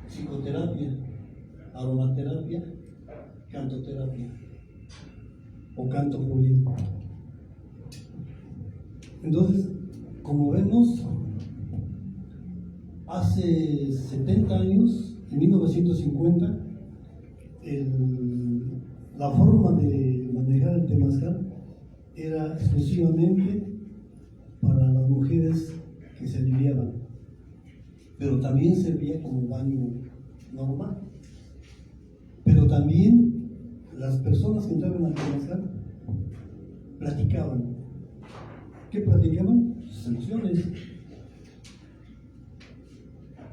psicoterapia, aromaterapia, cantoterapia o canto fluido. Entonces, como vemos, hace 70 años, en 1950, la forma de manejar el temazcal era exclusivamente para las mujeres que se aliviaban, pero también servía como baño normal. Pero también las personas que entraban al temazcal platicaban. ¿Qué platicaban? Sus emociones.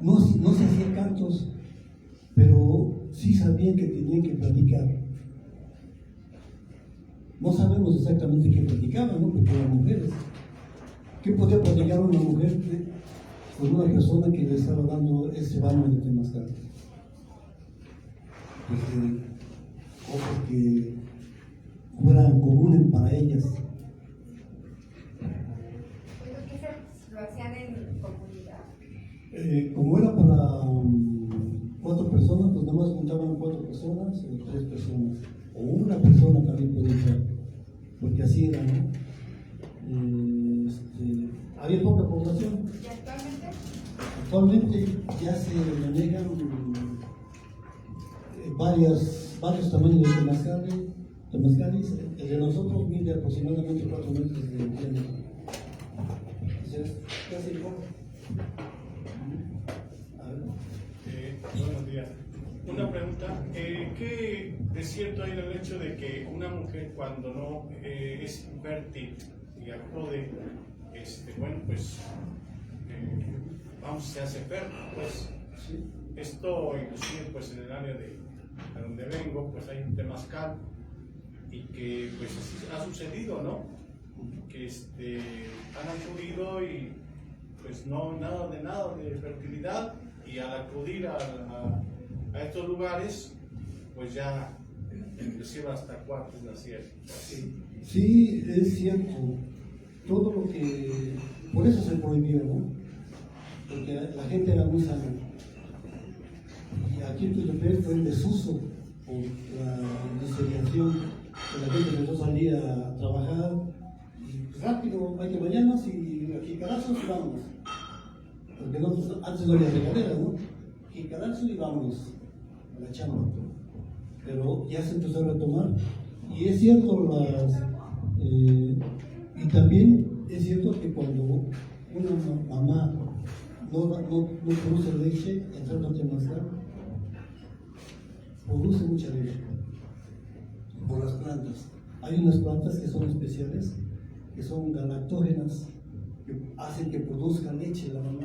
No se hacían cantos, pero sí sabían que tenían que platicar. No sabemos exactamente qué platicaban, ¿no? Porque eran mujeres. ¿Qué podía platicar una mujer con una persona que le estaba dando ese baño de temazcal? Pues cosas que fueran comunes para ellas. ¿Lo hacían en comunidad? Como era para 4 personas, pues nada más juntaban 4 personas o 3 personas, o una persona también podía entrar, porque así era, ¿no? Había poca población. ¿Y actualmente? Actualmente ya se manejan varios tamaños de temazcales. El de nosotros mide aproximadamente 4 metros de diámetro. O sea, es casi igual. A ver. Buenos días. Una pregunta. ¿Qué de cierto hay en el hecho de que una mujer cuando no es fértil y acude, bueno, pues, se hace fértil, pues? Sí. Esto, inclusive, pues, en el área de donde vengo, pues hay un temazcal y que, pues, así ha sucedido, ¿no? Que han acudido y, pues, nada de fertilidad, y al acudir a estos lugares, pues ya, inclusive hasta cuartos nacieron. Sí, es cierto. Todo lo que... Por eso se prohibió, ¿no? Porque la gente era muy sana. Y aquí en Tultepec fue el desuso por la desegregación, que la gente empezó a salir a trabajar y pues, rápido, hay que bañarnos y jicarazos y vámonos. Porque antes no había regaderas, ¿no? Jicarazos y vámonos a la chamba. Pero ya se empezó a retomar. Y es cierto, y también es cierto que cuando una mamá no produce leche, entrando al temazcal, produce mucha leche por las plantas. Hay unas plantas que son especiales, que son galactógenas, que hacen que produzca leche la mamá.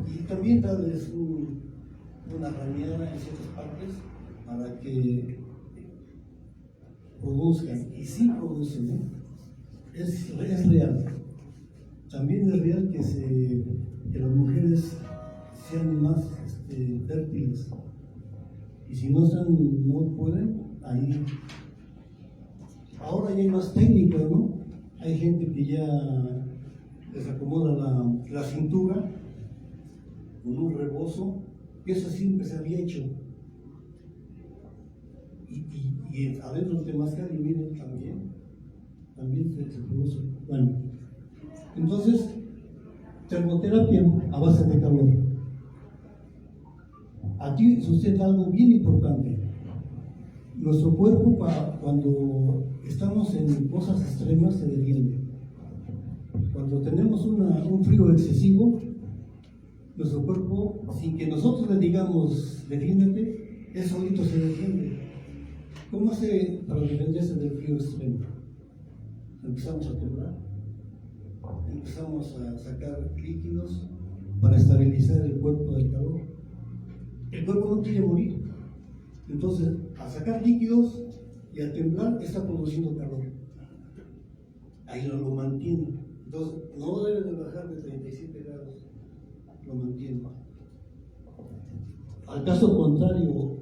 Y también tal vez una rameada en ciertas partes para que produzcan, y sí producen, ¿no? Es real. También es real que las mujeres sean más fértiles, y si no pueden, ahí ahora ya hay más técnicas, ¿no? Hay gente que ya les acomoda la cintura con un rebozo, que eso siempre se había hecho. Y adentro del temazcal, y miren, también se produce. Bueno, entonces, termoterapia a base de calor. Aquí sucede algo bien importante. Nuestro cuerpo, cuando estamos en cosas extremas, se defiende. Cuando tenemos un frío excesivo, nuestro cuerpo, sin que nosotros le digamos defiéndete, él solito se defiende. ¿Cómo hace para defenderse del frío extremo? Empezamos a temblar, empezamos a sacar líquidos para estabilizar el cuerpo del calor. El cuerpo no quiere morir, entonces al sacar líquidos y al temblar está produciendo calor. Ahí lo mantiene. Entonces no debe de bajar de 37 grados, lo mantiene. Al caso contrario,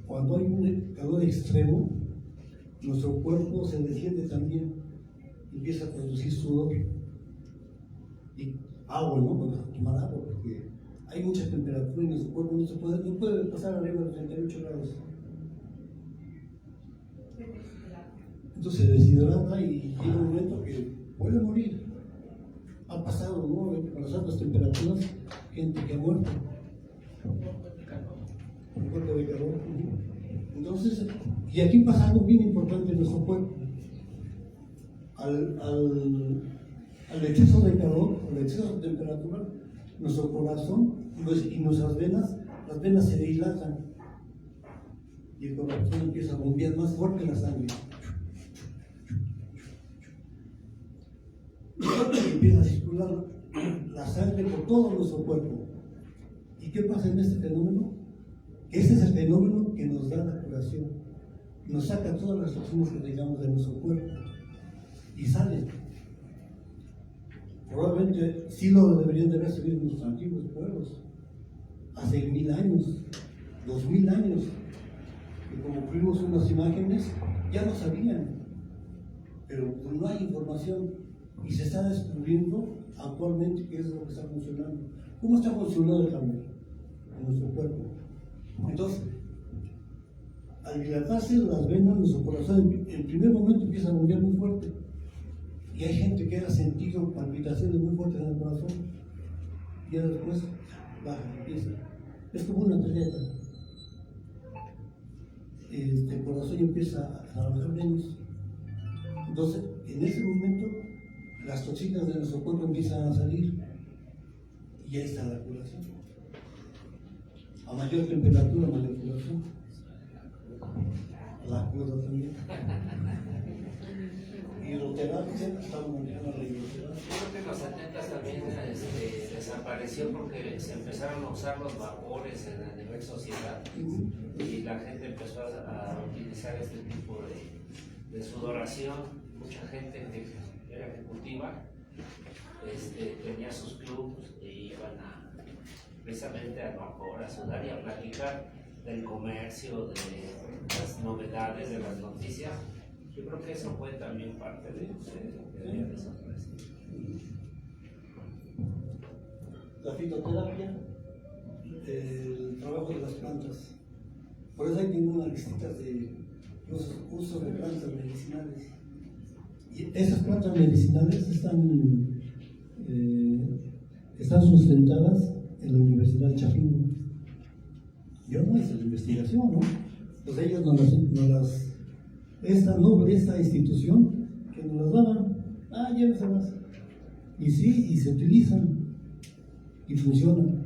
cuando hay un calor extremo, nuestro cuerpo se defiende también, empieza a producir sudor y agua, ¿no? Vamos a tomar agua porque hay mucha temperatura y nuestro cuerpo no puede pasar arriba de 38 grados. Entonces se deshidrata y llega un momento que puede morir. Ha pasado, ¿no? Con las altas temperaturas gente que ha muerto. Un cuerpo de calor. Entonces, y aquí pasa algo bien importante en nuestro cuerpo. Al exceso de calor, al exceso de temperatura, nuestro corazón y nuestras venas, las venas se dilatan y el corazón empieza a bombear más fuerte la sangre. Y empieza a circular la sangre por todo nuestro cuerpo. ¿Y qué pasa en este fenómeno? Este es el fenómeno que nos da la curación. Nos saca todas las toxinas que tengamos de nuestro cuerpo y salen. Probablemente sí lo deberían de haber sabido nuestros antiguos pueblos, hace 1000 años, 2000 años, y como vimos unas imágenes, ya lo sabían, pero no hay información y se está descubriendo actualmente qué es lo que está funcionando. ¿Cómo está funcionando el cambio en nuestro cuerpo? Entonces, al dilatarse las venas, nuestro corazón en primer momento empieza a bombear muy fuerte. Y hay gente que ha sentido palpitaciones muy fuertes en el corazón y después baja, empieza. Es como una atleta. El corazón empieza a trabajar menos. Entonces, en ese momento, las toxinas de nuestro cuerpo empiezan a salir y ahí está la curación. A mayor temperatura, mayor curación. La cura también. Hidroterapia, estamos manejando la hidroterapia. Yo creo que en los 70 también desapareció porque se empezaron a usar los vapores en el nivel sociedad y la gente empezó a utilizar este tipo de sudoración. Mucha gente que era ejecutiva tenía sus clubes y iban precisamente al vapor, a sudar y a platicar del comercio, de las novedades, de las noticias. Yo creo que eso fue también parte de lo que había desaparecido. La fitoterapia, el trabajo de las plantas. Por eso hay ninguna listita de los usos de plantas medicinales. Y esas plantas medicinales están sustentadas en la Universidad de Chapingo. Yo no hice la investigación, ¿no? Pues ellos esta institución que nos las daban, lléveselas. Y sí, y se utilizan y funcionan.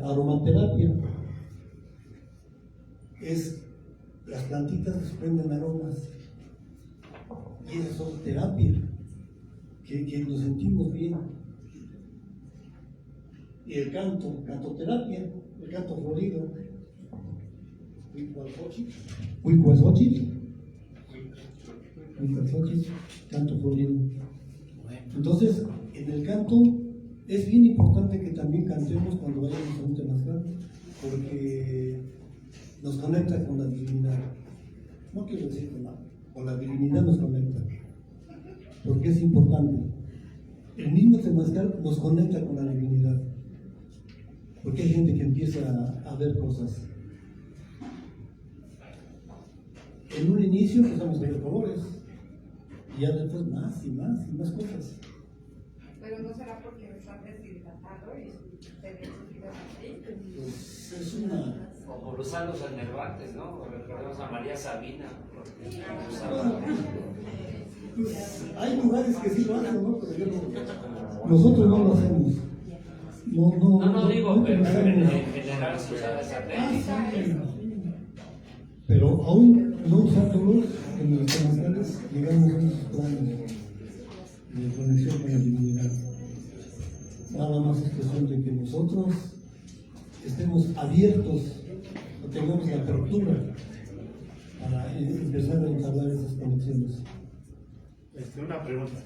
Aromaterapia es las plantitas desprenden aromas y esas son terapia que nos sentimos bien. Y el cantoterapia, el canto florido, Huicuazóchitl, canto florido. Entonces, en el canto es bien importante que también cantemos cuando vayamos a un temazcal, porque nos conecta con la divinidad. No quiero decir con la divinidad nos conecta, porque es importante. El mismo temazcal nos conecta con la divinidad, porque hay gente que empieza a ver cosas. En un inicio empezamos a ver colores, y ya después más y más y más cosas. Pero no será porque lo están deshidratando y se ve así. Pues es una... Como usar los enervantes, ¿no? Recordemos a María Sabina. Pues, hay lugares que sí lo hacen, ¿no? Pero yo no, nosotros no lo hacemos. No digo, pero en general se usa esa técnica. Pero aún no usándolos en los temazcales, llegamos a esos planes de conexión con la divinidad. Nada más es cuestión de que nosotros estemos abiertos o tengamos la apertura para empezar a entablar esas conexiones. Una pregunta.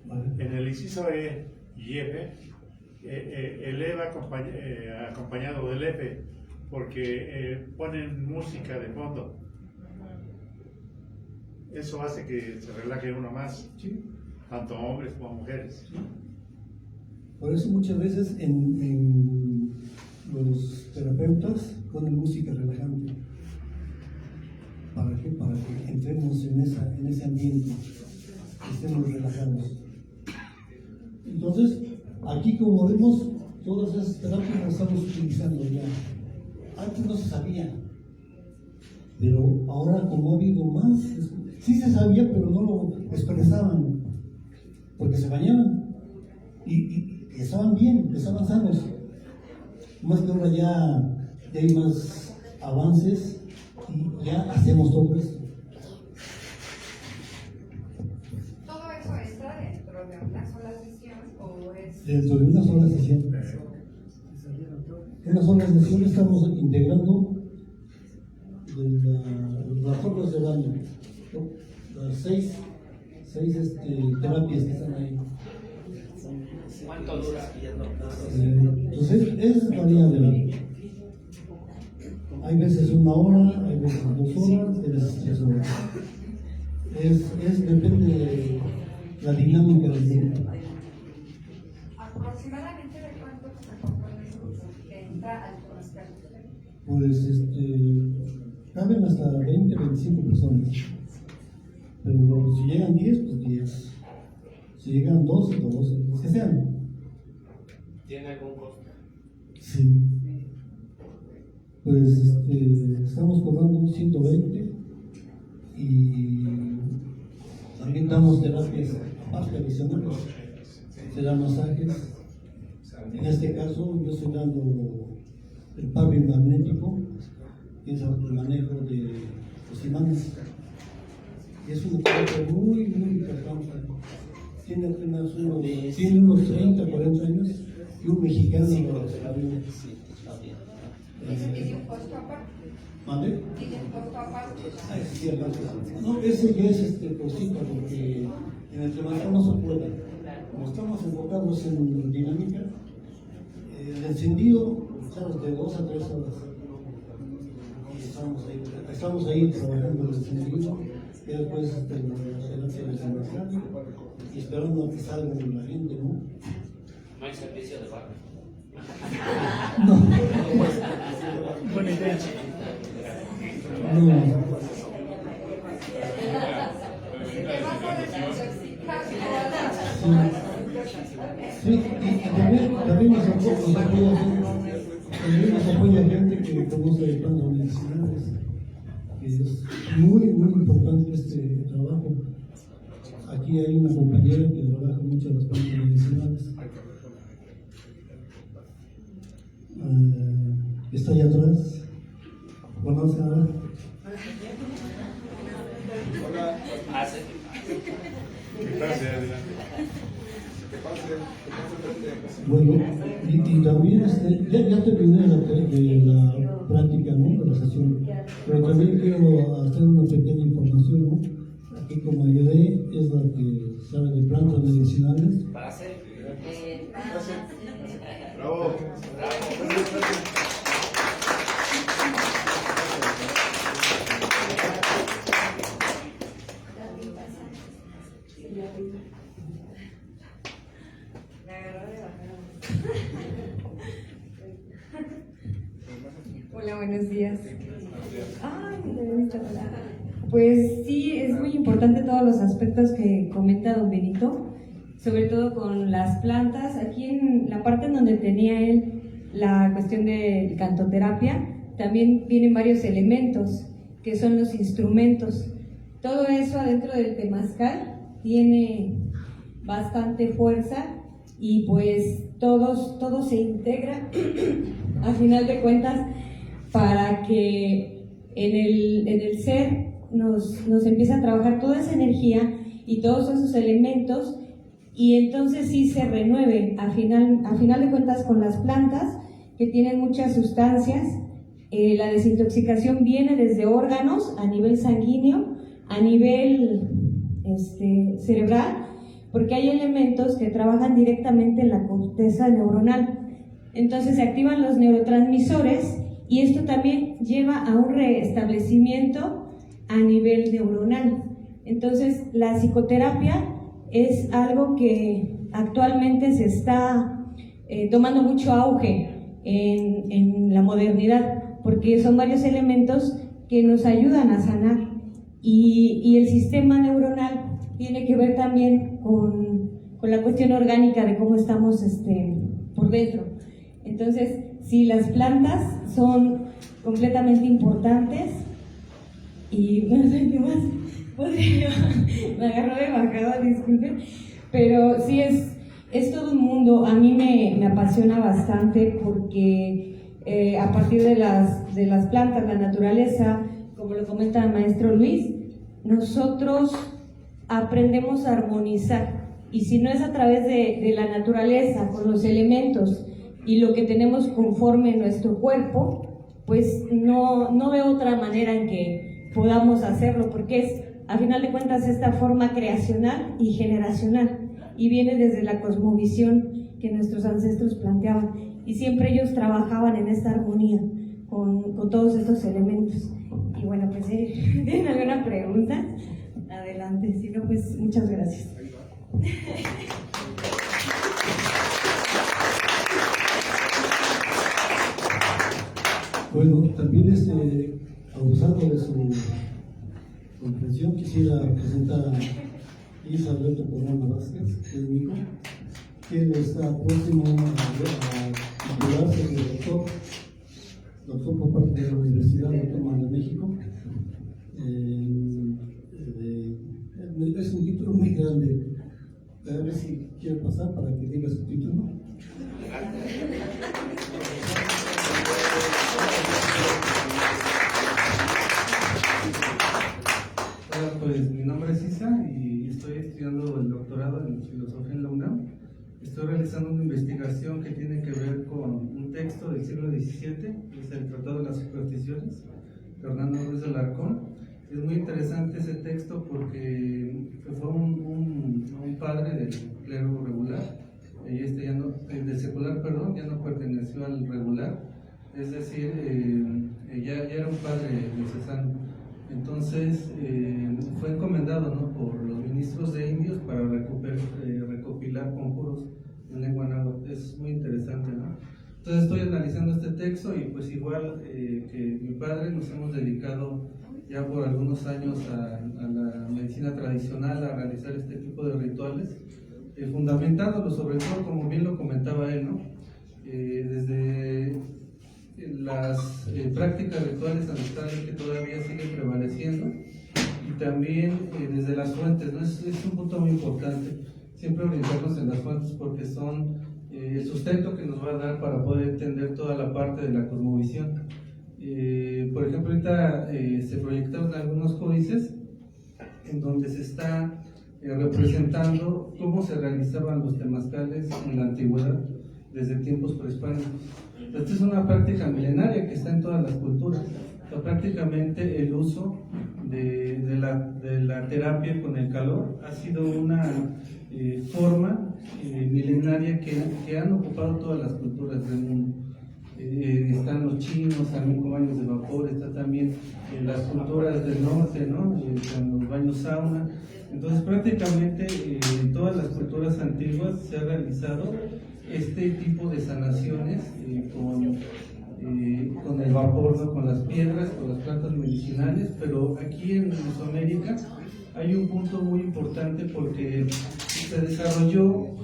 ¿Vale? En el inciso E y F, el E va acompañado del F, porque ponen música de fondo. Eso hace que se relaje uno más, Sí. tanto hombres como mujeres. Sí. Por eso muchas veces en los terapeutas ponen música relajante. ¿Para qué? Para que entremos en ese ambiente, estemos relajados. Entonces, aquí como vemos, todas esas terapias las estamos utilizando ya. Antes no se sabía, pero ahora como ha habido más, sí se sabía, pero no lo expresaban, porque se bañaban y estaban bien, estaban sanos. Más que ahora ya hay más avances y ya hacemos todo esto. ¿Todo eso está dentro de una sola sesión o es...? Dentro de una sola sesión. En una sola sesión estamos integrando las formas de baño, ¿no? Las seis terapias que están ahí. ¿Cuánto dura? Entonces es variable. Hay veces 1 hora, hay veces 2 horas, hay veces 3 horas. Depende de la dinámica del grupo. ¿Aproximadamente de cuánto se compone el grupo que entra al temazcal? Pues caben hasta 20, 25 personas. Pero si llegan 10, pues 10. Si llegan 12, 12, los que sean. ¿Tiene algún costo? Sí. Pues estamos cobrando 120 y también damos terapias aparte adicionales. Se dan masajes. En este caso, yo estoy dando el pablo magnético, que es el manejo de los imanes. Y es una terapia muy, muy importante. Tiene apenas unos 30, 40 años y un mexicano lo desarrolló. ¿Ese tiene un costo aparte? ¿Mande? ¿Tiene un costo aparte? Ah, ese sí, aparte. No, ese ya es cosita, porque en el temazcal no se puede. Como estamos enfocados en dinámica, el encendido estamos de 2 a 3 horas. Y estamos ahí trabajando el encendido, y después la terapia del temazcal, y esperando a que salga la gente, ¿no? No hay servicio de barrio. No. Buena idea. No. ¿Te vas a desintoxicar o Sí, y también nos apoya gente que conoce el plan de universidades, que es muy, muy importante este trabajo. Aquí hay una compañera que trabaja mucho en los planes medicinales. Está allá atrás. ¿Conoce a ver? Hace. Bueno, y también ya terminé de la práctica, ¿no? De la sesión, pero también quiero hacer una pequeña información, ¿no? Aquí como ayudé es la que sabe de plantas medicinales. Para hacer. Bravo. Hola, buenos días. Ay, no había visto nada. Pues sí, es muy importante todos los aspectos que comenta don Benito, sobre todo con las plantas. Aquí en la parte en donde tenía él la cuestión de cantoterapia, también vienen varios elementos, que son los instrumentos. Todo eso adentro del temazcal tiene bastante fuerza y pues todo se integra a final de cuentas para que en el ser nos empiece a trabajar toda esa energía y todos esos elementos, y entonces sí se renueve a final de cuentas con las plantas que tienen muchas sustancias. La desintoxicación viene desde órganos a nivel sanguíneo, a nivel cerebral, porque hay elementos que trabajan directamente en la corteza neuronal. Entonces se activan los neurotransmisores y esto también lleva a un restablecimiento a nivel neuronal. Entonces la psicoterapia es algo que actualmente se está tomando mucho auge en la modernidad, porque son varios elementos que nos ayudan a sanar, y el sistema neuronal tiene que ver también con la cuestión orgánica de cómo estamos por dentro. Entonces, sí, las plantas son completamente importantes y no sé qué más podría, me agarró de bajada, disculpen, pero sí es todo un mundo. A mí me apasiona bastante porque a partir de las plantas, la naturaleza, como lo comenta el maestro Luis, nosotros aprendemos a armonizar, y si no es a través de la naturaleza, con los elementos y lo que tenemos conforme nuestro cuerpo, pues no veo otra manera en que podamos hacerlo, porque es, a final de cuentas, esta forma creacional y generacional, y viene desde la cosmovisión que nuestros ancestros planteaban, y siempre ellos trabajaban en esta armonía con todos estos elementos. Y bueno, pues si tienen alguna pregunta, adelante, si no, pues muchas gracias. Bueno, también abusando de su comprensión, quisiera presentar a Isa Alberto Corona Vázquez, que es mi hijo, quien está próximo a titularse de doctor por parte de la Universidad Autónoma de México. Es un título muy grande. A ver si quiere pasar para que diga su título. Hola, pues mi nombre es Isa y estoy estudiando el doctorado en filosofía en la UNAM. Estoy realizando una investigación que tiene que ver con un texto del siglo XVII, que es el Tratado de las Supersticiones, de Fernando Ruiz de Alarcón. Es muy interesante ese texto porque fue un padre del clero regular, y del secular, perdón, ya no perteneció al regular, es decir, ya era un padre diocesano. Entonces fue encomendado, ¿no?, por los ministros de indios para recopilar conjuros en lengua náhuatl. Es muy interesante, ¿no? Entonces estoy analizando este texto y pues igual que mi padre nos hemos dedicado ya por algunos años a la medicina tradicional, a realizar este tipo de rituales, fundamentándolo sobre todo, como bien lo comentaba él, ¿no? Desde las prácticas rituales ancestrales que todavía siguen prevaleciendo, y también desde las fuentes, ¿no? Es un punto muy importante, siempre orientarnos en las fuentes, porque son el sustento que nos va a dar para poder entender toda la parte de la cosmovisión. Por ejemplo, ahorita se proyectaron algunos códices en donde se está representando cómo se realizaban los temazcales en la antigüedad, desde tiempos prehispánicos. Esta es una práctica milenaria que está en todas las culturas. O sea, prácticamente el uso de la terapia con el calor ha sido una forma milenaria que han ocupado todas las culturas del mundo. Están los chinos también con baños de vapor, está también en las culturas del norte, ¿no?, con los baños sauna. Entonces prácticamente en todas las culturas antiguas se ha realizado este tipo de sanaciones con el vapor, ¿no?, con las piedras, con las plantas medicinales. Pero aquí en Mesoamérica hay un punto muy importante porque se desarrolló,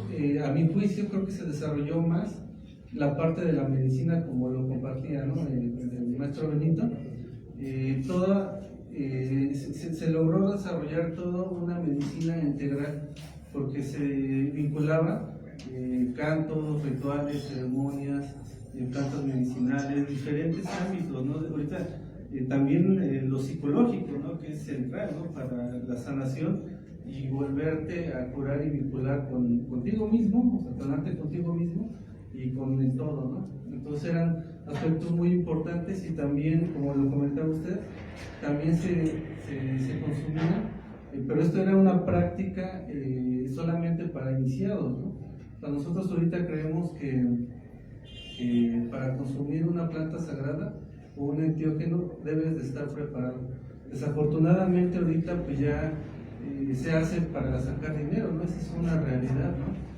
a mi juicio creo que se desarrolló más la parte de la medicina, como lo compartía, ¿no?, el maestro Benito. Se logró desarrollar toda una medicina integral, porque se vinculaba cantos, rituales, ceremonias, plantas medicinales, diferentes ámbitos, ¿no? Ahorita también lo psicológico, ¿no?, que es central, ¿no?, para la sanación y volverte a curar y vincular contigo mismo, o sea, sanarte contigo mismo y con el todo, ¿no? Entonces eran aspectos muy importantes, y también, como lo comentaba usted, también se consumía, pero esto era una práctica solamente para iniciados, ¿no? O sea, nosotros ahorita creemos que para consumir una planta sagrada o un enteógeno debes de estar preparado. Desafortunadamente ahorita pues ya se hace para sacar dinero, ¿no? Esa es una realidad, ¿no?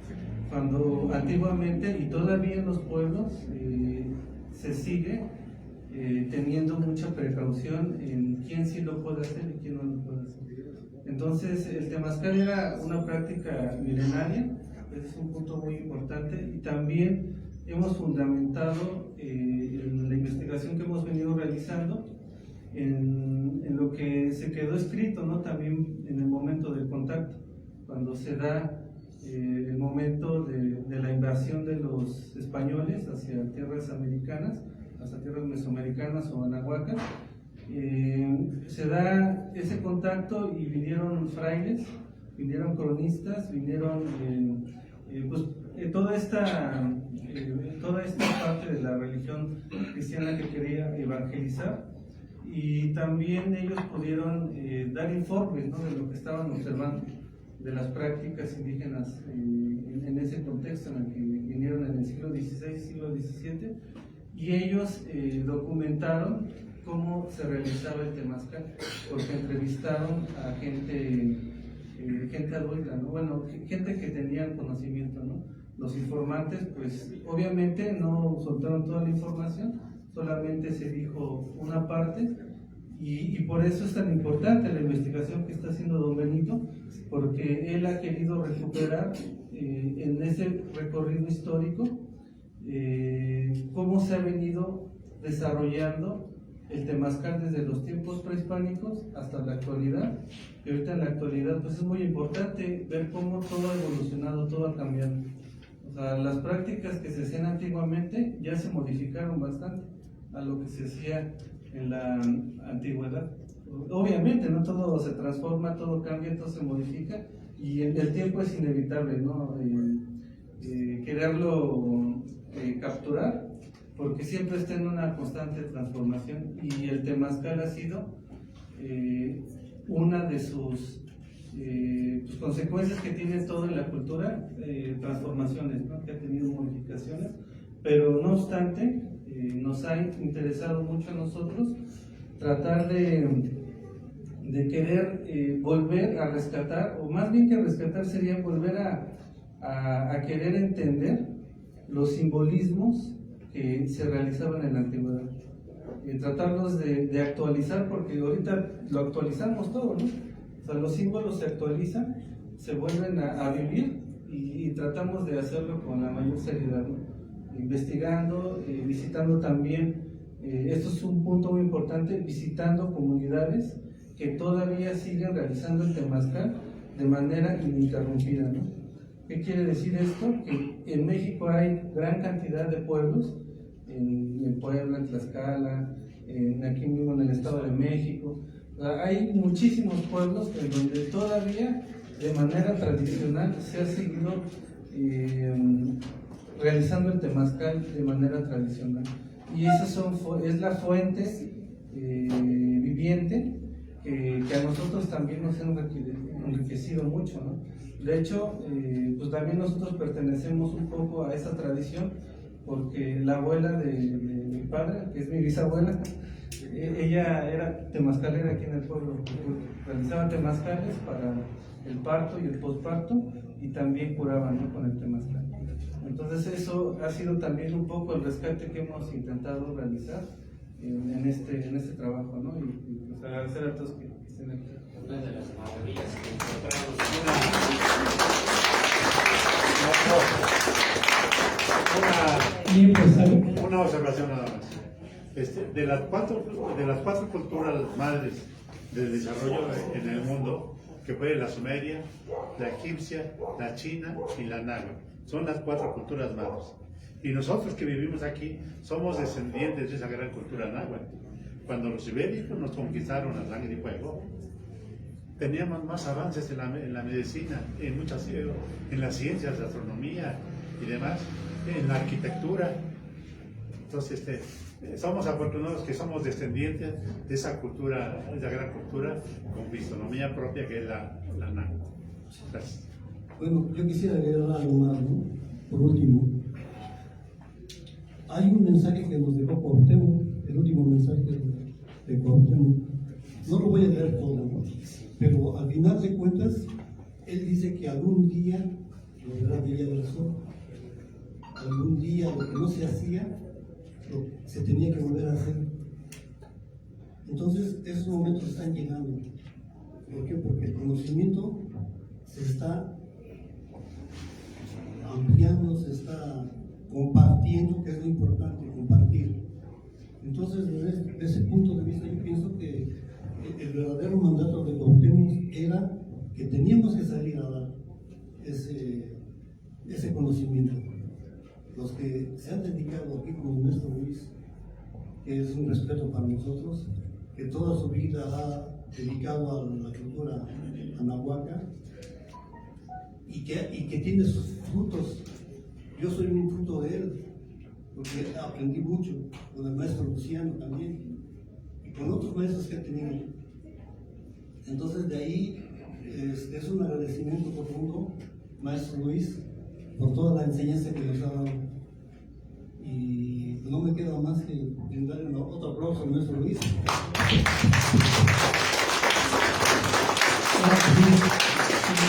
Cuando antiguamente, y todavía en los pueblos, se sigue teniendo mucha precaución en quién sí lo puede hacer y quién no lo puede hacer. Entonces el temazcal era una práctica milenaria Ese es un punto muy importante. Y también hemos fundamentado en la investigación que hemos venido realizando en lo que se quedó escrito, ¿no? También en el momento del contacto, cuando se da el momento de la invasión de los españoles hacia tierras americanas, hacia tierras mesoamericanas o anahuacas, se da ese contacto y vinieron frailes, vinieron cronistas, vinieron pues, toda esta parte de la religión cristiana que quería evangelizar, y también ellos pudieron dar informes, ¿no?, de lo que estaban observando, de las prácticas indígenas en ese contexto en el que vinieron en el siglo XVI, siglo XVII, y ellos documentaron cómo se realizaba el temazcal, porque entrevistaron a gente adulta, ¿no? Bueno, gente que tenía conocimiento, ¿no? Los informantes, pues obviamente no soltaron toda la información, solamente se dijo una parte, y por eso es tan importante la investigación que está haciendo don Benito, porque él ha querido recuperar en ese recorrido histórico cómo se ha venido desarrollando el temazcal desde los tiempos prehispánicos hasta la actualidad. Y ahorita en la actualidad pues es muy importante ver cómo todo ha evolucionado, todo ha cambiado. O sea, las prácticas que se hacían antiguamente ya se modificaron bastante a lo que se hacía en la antigüedad. Obviamente, no todo se transforma, todo cambia, todo se modifica, y el tiempo es inevitable, ¿no? Quererlo capturar, porque siempre está en una constante transformación, y el temazcal ha sido una de sus consecuencias que tiene todo en la cultura, transformaciones, ¿no?, que ha tenido modificaciones, pero no obstante, nos ha interesado mucho a nosotros tratar de querer volver a rescatar, o más bien que rescatar sería volver a querer entender los simbolismos que se realizaban en la antigüedad, tratarlos de actualizar, porque ahorita lo actualizamos todo, ¿no? O sea, los símbolos se actualizan, se vuelven a vivir, y tratamos de hacerlo con la mayor seriedad, ¿no? Investigando, visitando también, esto es un punto muy importante, visitando comunidades que todavía siguen realizando el temazcal de manera ininterrumpida, ¿no? ¿Qué quiere decir esto? Que en México hay gran cantidad de pueblos, en Puebla, en Tlaxcala, aquí mismo en el Estado de México. Hay muchísimos pueblos en donde todavía de manera tradicional se ha seguido realizando el temazcal de manera tradicional, y esas es la fuente viviente que a nosotros también nos han enriquecido mucho, ¿no? De hecho, pues también nosotros pertenecemos un poco a esa tradición, porque la abuela de mi padre, que es mi bisabuela, ella era temazcalera aquí en el pueblo, realizaba temazcales para el parto y el posparto, y también curaban, ¿no?, con el temazcal. Entonces eso ha sido también un poco el rescate que hemos intentado realizar en este trabajo, ¿no? Y pues agradecer a todos que estén aquí. Una de las maravillas que encontramos. Una observación nada más. De las cuatro culturas madres del desarrollo en el mundo, que fue la sumeria, la egipcia, la china y la náhuatl, son las 4 culturas madres. Y nosotros que vivimos aquí somos descendientes de esa gran cultura náhuatl. Cuando los ibéricos nos conquistaron a sangre y fuego, teníamos más avances en la medicina, en las ciencias de astronomía y demás, en la arquitectura. Entonces, somos afortunados que somos descendientes de esa cultura, de esa gran cultura con fisonomía propia que es la náhuatl. Gracias. Bueno, yo quisiera agregar algo más, ¿no? Por último, hay un mensaje que nos dejó Cuauhtémoc, el último mensaje de Cuauhtémoc. No lo voy a leer todo, ¿no? Pero al final de cuentas, él dice que algún día lo verá Villa del Sol. Algún día lo que no se hacía, se tenía que volver a hacer. Entonces, esos momentos están llegando. ¿Por qué? Porque el conocimiento se está compartiendo, que es lo importante, compartir. Entonces, desde ese punto de vista, yo pienso que el verdadero mandato de Cuauhtémoc era que teníamos que salir a dar ese conocimiento. Los que se han dedicado aquí, como el maestro Luis, que es un respeto para nosotros, que toda su vida ha dedicado a la cultura anahuaca y que tiene sus frutos. Yo soy un fruto de él, porque aprendí mucho con el maestro Luciano también y con otros maestros que he tenido. Entonces, de ahí es un agradecimiento profundo, maestro Luis, por toda la enseñanza que nos ha dado. Y no me queda más que darle otro aplauso al maestro Luis.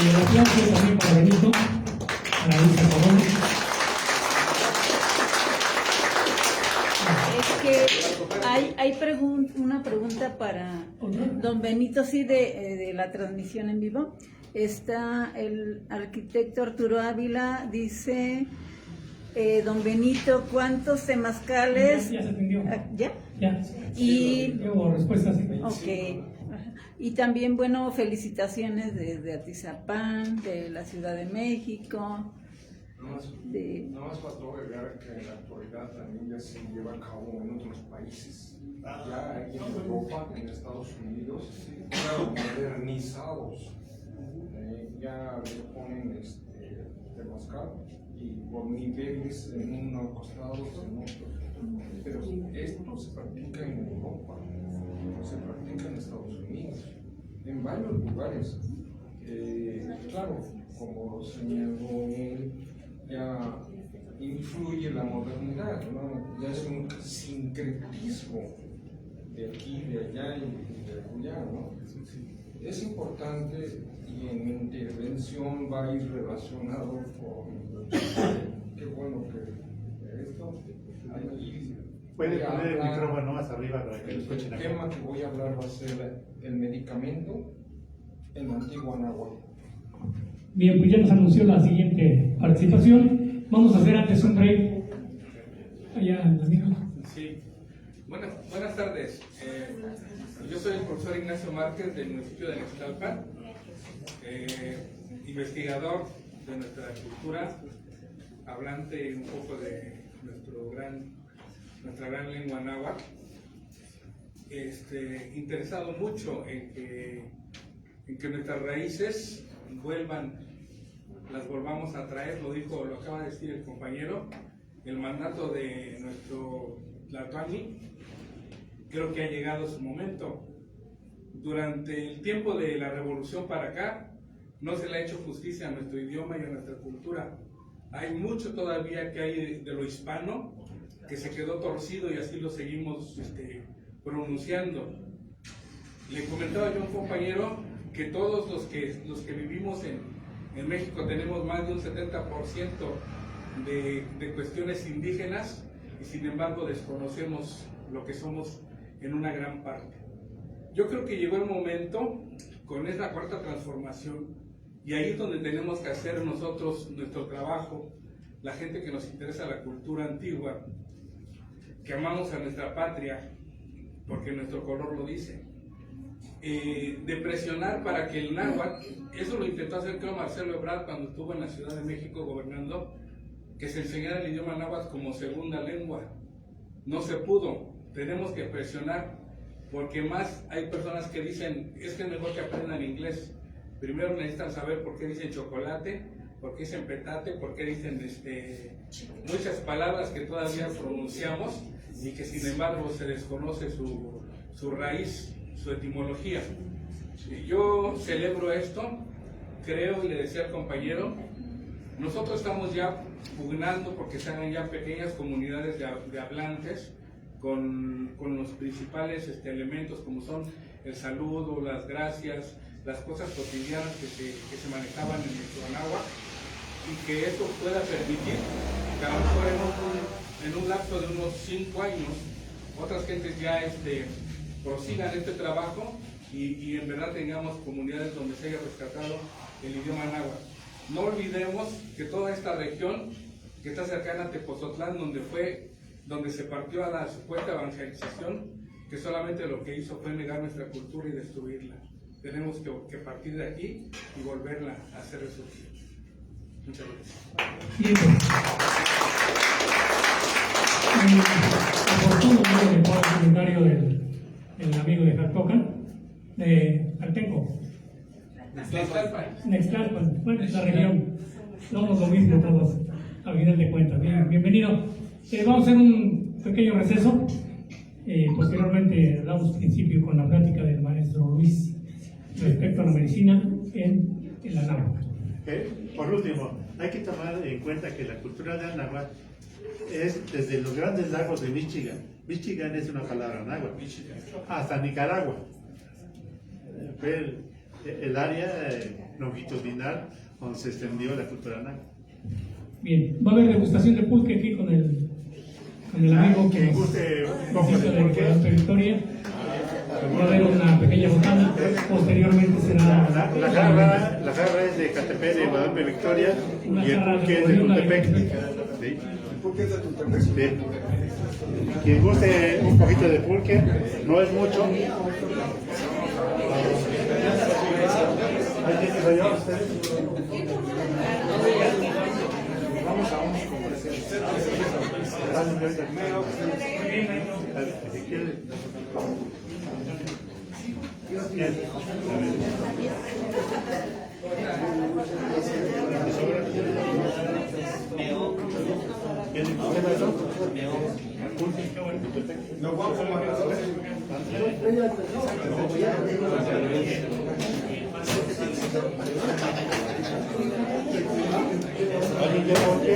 Y el aplauso también para Benito, para Luisa Corona. Es que hay una pregunta para don Benito, sí, de la transmisión en vivo. Está el arquitecto Arturo Ávila, dice, don Benito, ¿cuántos temazcales? Ya se atendió. ¿Ya? Ya. Y, respuestas. ok. Y también, bueno, felicitaciones desde Atizapán, de la Ciudad de México. No más faltó agregar que en la actualidad también ya se lleva a cabo en otros países. Ya en Europa, en Estados Unidos, claro, modernizados. Ya le ponen temazcal y por niveles en unos costados, en otros. Pero esto se practica en Europa, se practica en Estados Unidos, en varios lugares. Claro, como señaló él, ya influye la modernidad, ¿no? Ya es un sincretismo de aquí, de allá y de allá, ¿no? Es importante y en mi intervención va a ir relacionado con, qué bueno que esto, aquí puede poner el micrófono más arriba para que lo escuchen. El tema que voy a hablar va a ser el medicamento en la antigua Anáhuac. Bien, pues ya nos anunció la siguiente participación. Vamos a hacer antes un break. Allá, amigo. Sí. Buenas tardes. Yo soy el profesor Ignacio Márquez del municipio de Nextalpan, investigador de nuestra cultura, hablante un poco de nuestra gran lengua náhuatl, interesado mucho en que nuestras raíces las volvamos a traer, lo acaba de decir el compañero, el mandato de nuestro Tlatoani, creo que ha llegado su momento. Durante el tiempo de la revolución para acá, no se le ha hecho justicia a nuestro idioma y a nuestra cultura. Hay mucho todavía que hay de lo hispano que se quedó torcido y así lo seguimos pronunciando. Le comentaba yo a un compañero que todos los que vivimos en México tenemos más de un 70% de cuestiones indígenas y sin embargo desconocemos lo que somos en una gran parte. Yo creo que llegó el momento con esta cuarta transformación y ahí es donde tenemos que hacer nosotros nuestro trabajo, la gente que nos interesa la cultura antigua, que amamos a nuestra patria, porque nuestro color lo dice, de presionar para que el náhuatl, eso lo intentó hacer creo Marcelo Ebrard cuando estuvo en la Ciudad de México gobernando, que se enseñara el idioma náhuatl como segunda lengua. No se pudo, tenemos que presionar, porque más hay personas que dicen, es que es mejor que aprendan inglés. Primero necesitan saber por qué dicen chocolate, por qué dicen petate, por qué dicen muchas palabras que todavía pronunciamos y que sin embargo se desconoce su raíz, su etimología. Yo celebro esto, creo y le decía al compañero, nosotros estamos ya pugnando porque se hagan ya pequeñas comunidades de hablantes con los principales elementos como son el saludo, las gracias, las cosas cotidianas que se manejaban en nuestro Anáhuac, y que eso pueda permitir que a lo mejor en un lapso de unos 5 años otras gentes ya prosigan este trabajo y en verdad tengamos comunidades donde se haya rescatado el idioma náhuatl. No olvidemos que toda esta región que está cercana a Tepozotlán, donde se partió a la supuesta evangelización, que solamente lo que hizo fue negar nuestra cultura y destruirla. Tenemos que partir de aquí y volverla a hacer resurgir. Muchas gracias. Bien, oportuno el comentario del amigo de Jactoca, de Altenco. Nextlalpan, bueno, es la región. Somos lo mismo todos, al final de cuentas. Bien, bienvenido. Vamos a hacer un pequeño receso. Posteriormente damos principio con la plática del maestro Luis respecto a la medicina en el Anáhuac. Por último, hay que tomar en cuenta que la cultura de Anáhuac es desde los grandes lagos de Michigan. Michigan es una palabra náhuatl, hasta Nicaragua. Fue el área longitudinal donde se extendió la cultura náhuatl. Bien, va a haber degustación de pulque aquí con el amigo que nos guste un poco visita de de pulque. Puerto Victoria. Va a haber una pequeña botana, posteriormente será La jarra es de Catepec, de Guadalupe Victoria, y el pulque es de Tultepec. ¿Sí? El pulque es de Tultepec. Sí. Quien guste un poquito de pulque, no es mucho. ¿Hay que ir allá ustedes? Vamos a unos comerciales. Si quiere. Nos vamos a matar. ¿Alguien quiere pulque?